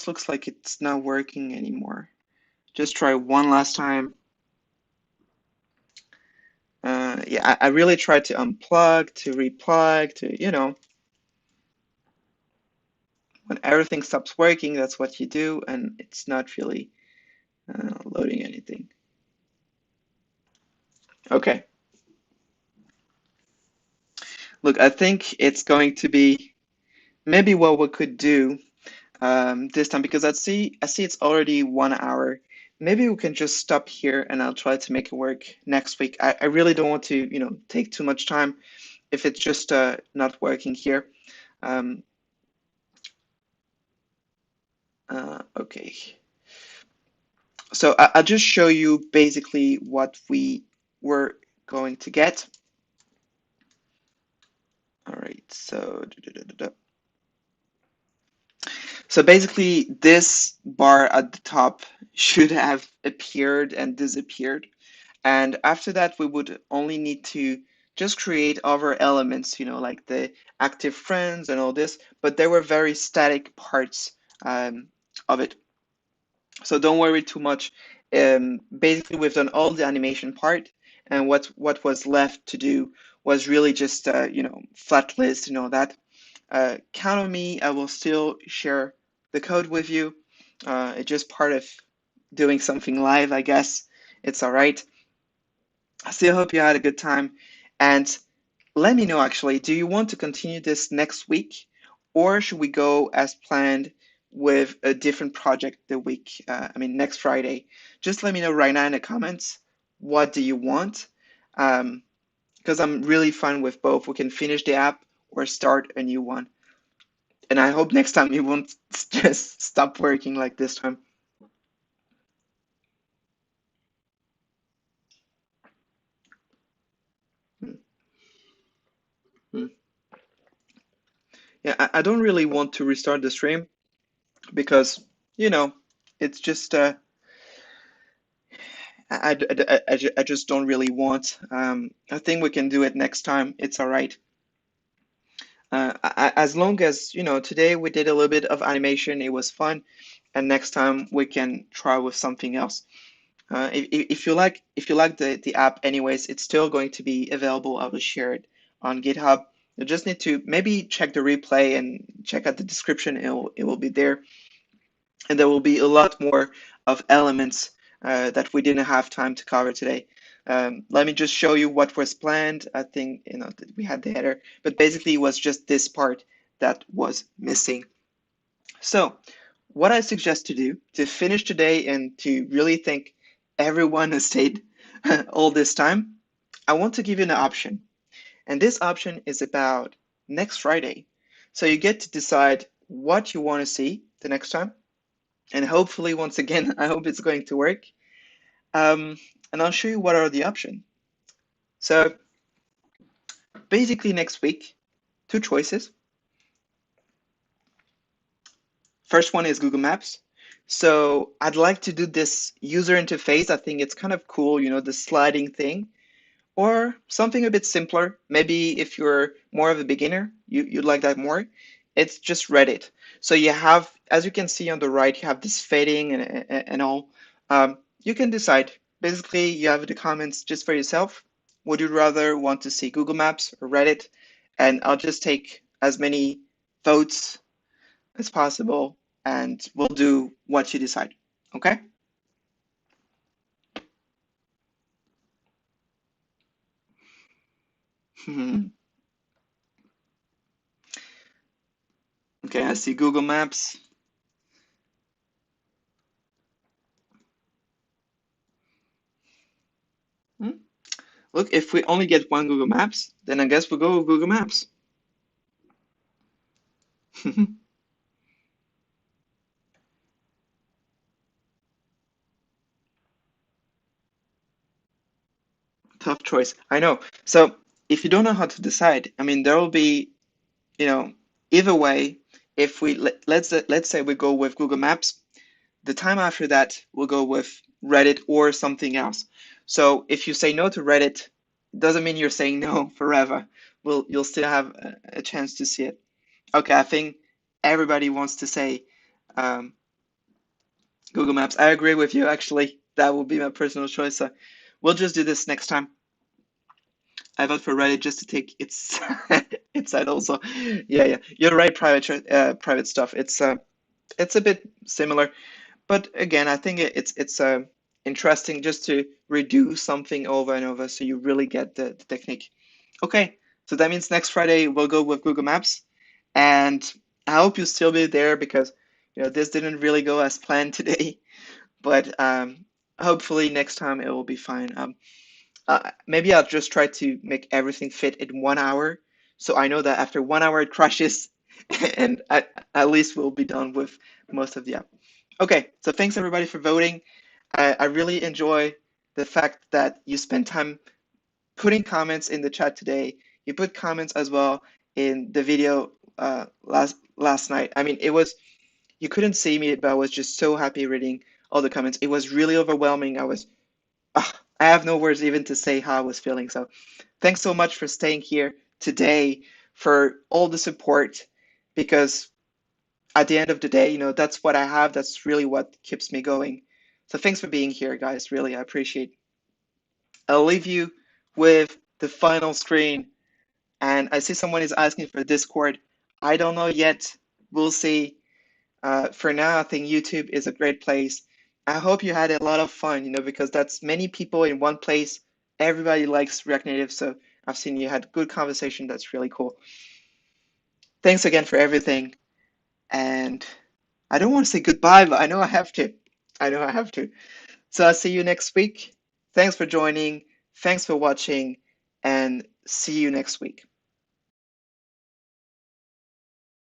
looks like it's not working anymore. Just try one last time. Yeah, I really tried to unplug, to replug, when everything stops working, that's what you do, and it's not really loading anything. Okay, look, I think it's going to be maybe what we could do this time because I see it's already 1 hour. Maybe we can just stop here and I'll try to make it work next week. I really don't want to, take too much time if it's just not working here. Um, okay. So I'll just show you basically what we were going to get. All right, so basically this bar at the top should have appeared and disappeared. And after that, we would only need to just create other elements, like the active friends and all this, but they were very static parts of it. So don't worry too much. Basically, we've done all the animation part, and what was left to do was really just flat list and all that. Count on me. I will still share the code with you. It's just part of doing something live, I guess. It's all right. I still hope you had a good time. And let me know actually, do you want to continue this next week or should we go as planned with a different project next Friday? Just let me know right now in the comments. What do you want? Because I'm really fine with both. We can finish the app or start a new one. And I hope next time it won't just stop working like this time. Mm, mm. Yeah, I don't really want to restart the stream because, you know, it's just I just don't really want. I think we can do it next time. It's all right. As long as, today we did a little bit of animation, it was fun, and next time we can try with something else. If you like the app anyways, it's still going to be available. I will share it on GitHub. You just need to maybe check the replay and check out the description. It will be there, and there will be a lot more of elements that we didn't have time to cover today. Let me just show you what was planned. I think that we had the header, but basically it was just this part that was missing. So what I suggest to do to finish today and to really thank everyone who stayed all this time, I want to give you an option. And this option is about next Friday. So you get to decide what you want to see the next time. And hopefully, once again, I hope it's going to work. Um, and I'll show you what are the options. So basically next week, two choices. First one is Google Maps. So I'd like to do this user interface. I think it's kind of cool, the sliding thing, or something a bit simpler. Maybe if you're more of a beginner, you'd like that more. It's just Reddit. So you have, as you can see on the right, you have this fading and all. You can decide. Basically, you have the comments just for yourself. Would you rather want to see Google Maps or Reddit? And I'll just take as many votes as possible, and we'll do what you decide. Okay? Okay, I see Google Maps. Hmm? Look, if we only get one Google Maps, then I guess we'll go with Google Maps. Tough choice. I know. So if you don't know how to decide, I mean, there will be, you know, either way, if we let's say we go with Google Maps, the time after that we'll go with Reddit or something else. So if you say no to Reddit, it doesn't mean you're saying no forever. You'll still have a chance to see it. Okay, I think everybody wants to say um, Google Maps. I agree with you, actually. That will be my personal choice. So we'll just do this next time. I vote for Reddit just to take its its side also. Yeah, yeah. You're right, private stuff. It's a bit similar, but again, I think it's interesting just to redo something over and over so you really get the technique. Okay, so that means next Friday we'll go with Google Maps, and I hope you'll still be there because this didn't really go as planned today. But hopefully next time it will be fine. Maybe I'll just try to make everything fit in 1 hour, so I know that after 1 hour it crashes, and at least we'll be done with most of the app. Okay, so thanks everybody for voting. I really enjoy the fact that you spent time putting comments in the chat today. You put comments as well in the video last night. I mean, it was you couldn't see me, but I was just so happy reading all the comments. It was really overwhelming. I have no words even to say how I was feeling. So thanks so much for staying here today, for all the support, because at the end of the day, that's what I have. That's really what keeps me going. So thanks for being here, guys. Really, I appreciate it. I'll leave you with the final screen. And I see someone is asking for Discord. I don't know yet. We'll see. For now, I think YouTube is a great place. I hope you had a lot of fun, because that's many people in one place. Everybody likes React Native, so I've seen you had good conversation. That's really cool. Thanks again for everything. And I don't want to say goodbye, but I know I have to. I know I have to. So I'll see you next week. Thanks for joining. Thanks for watching, and see you next week.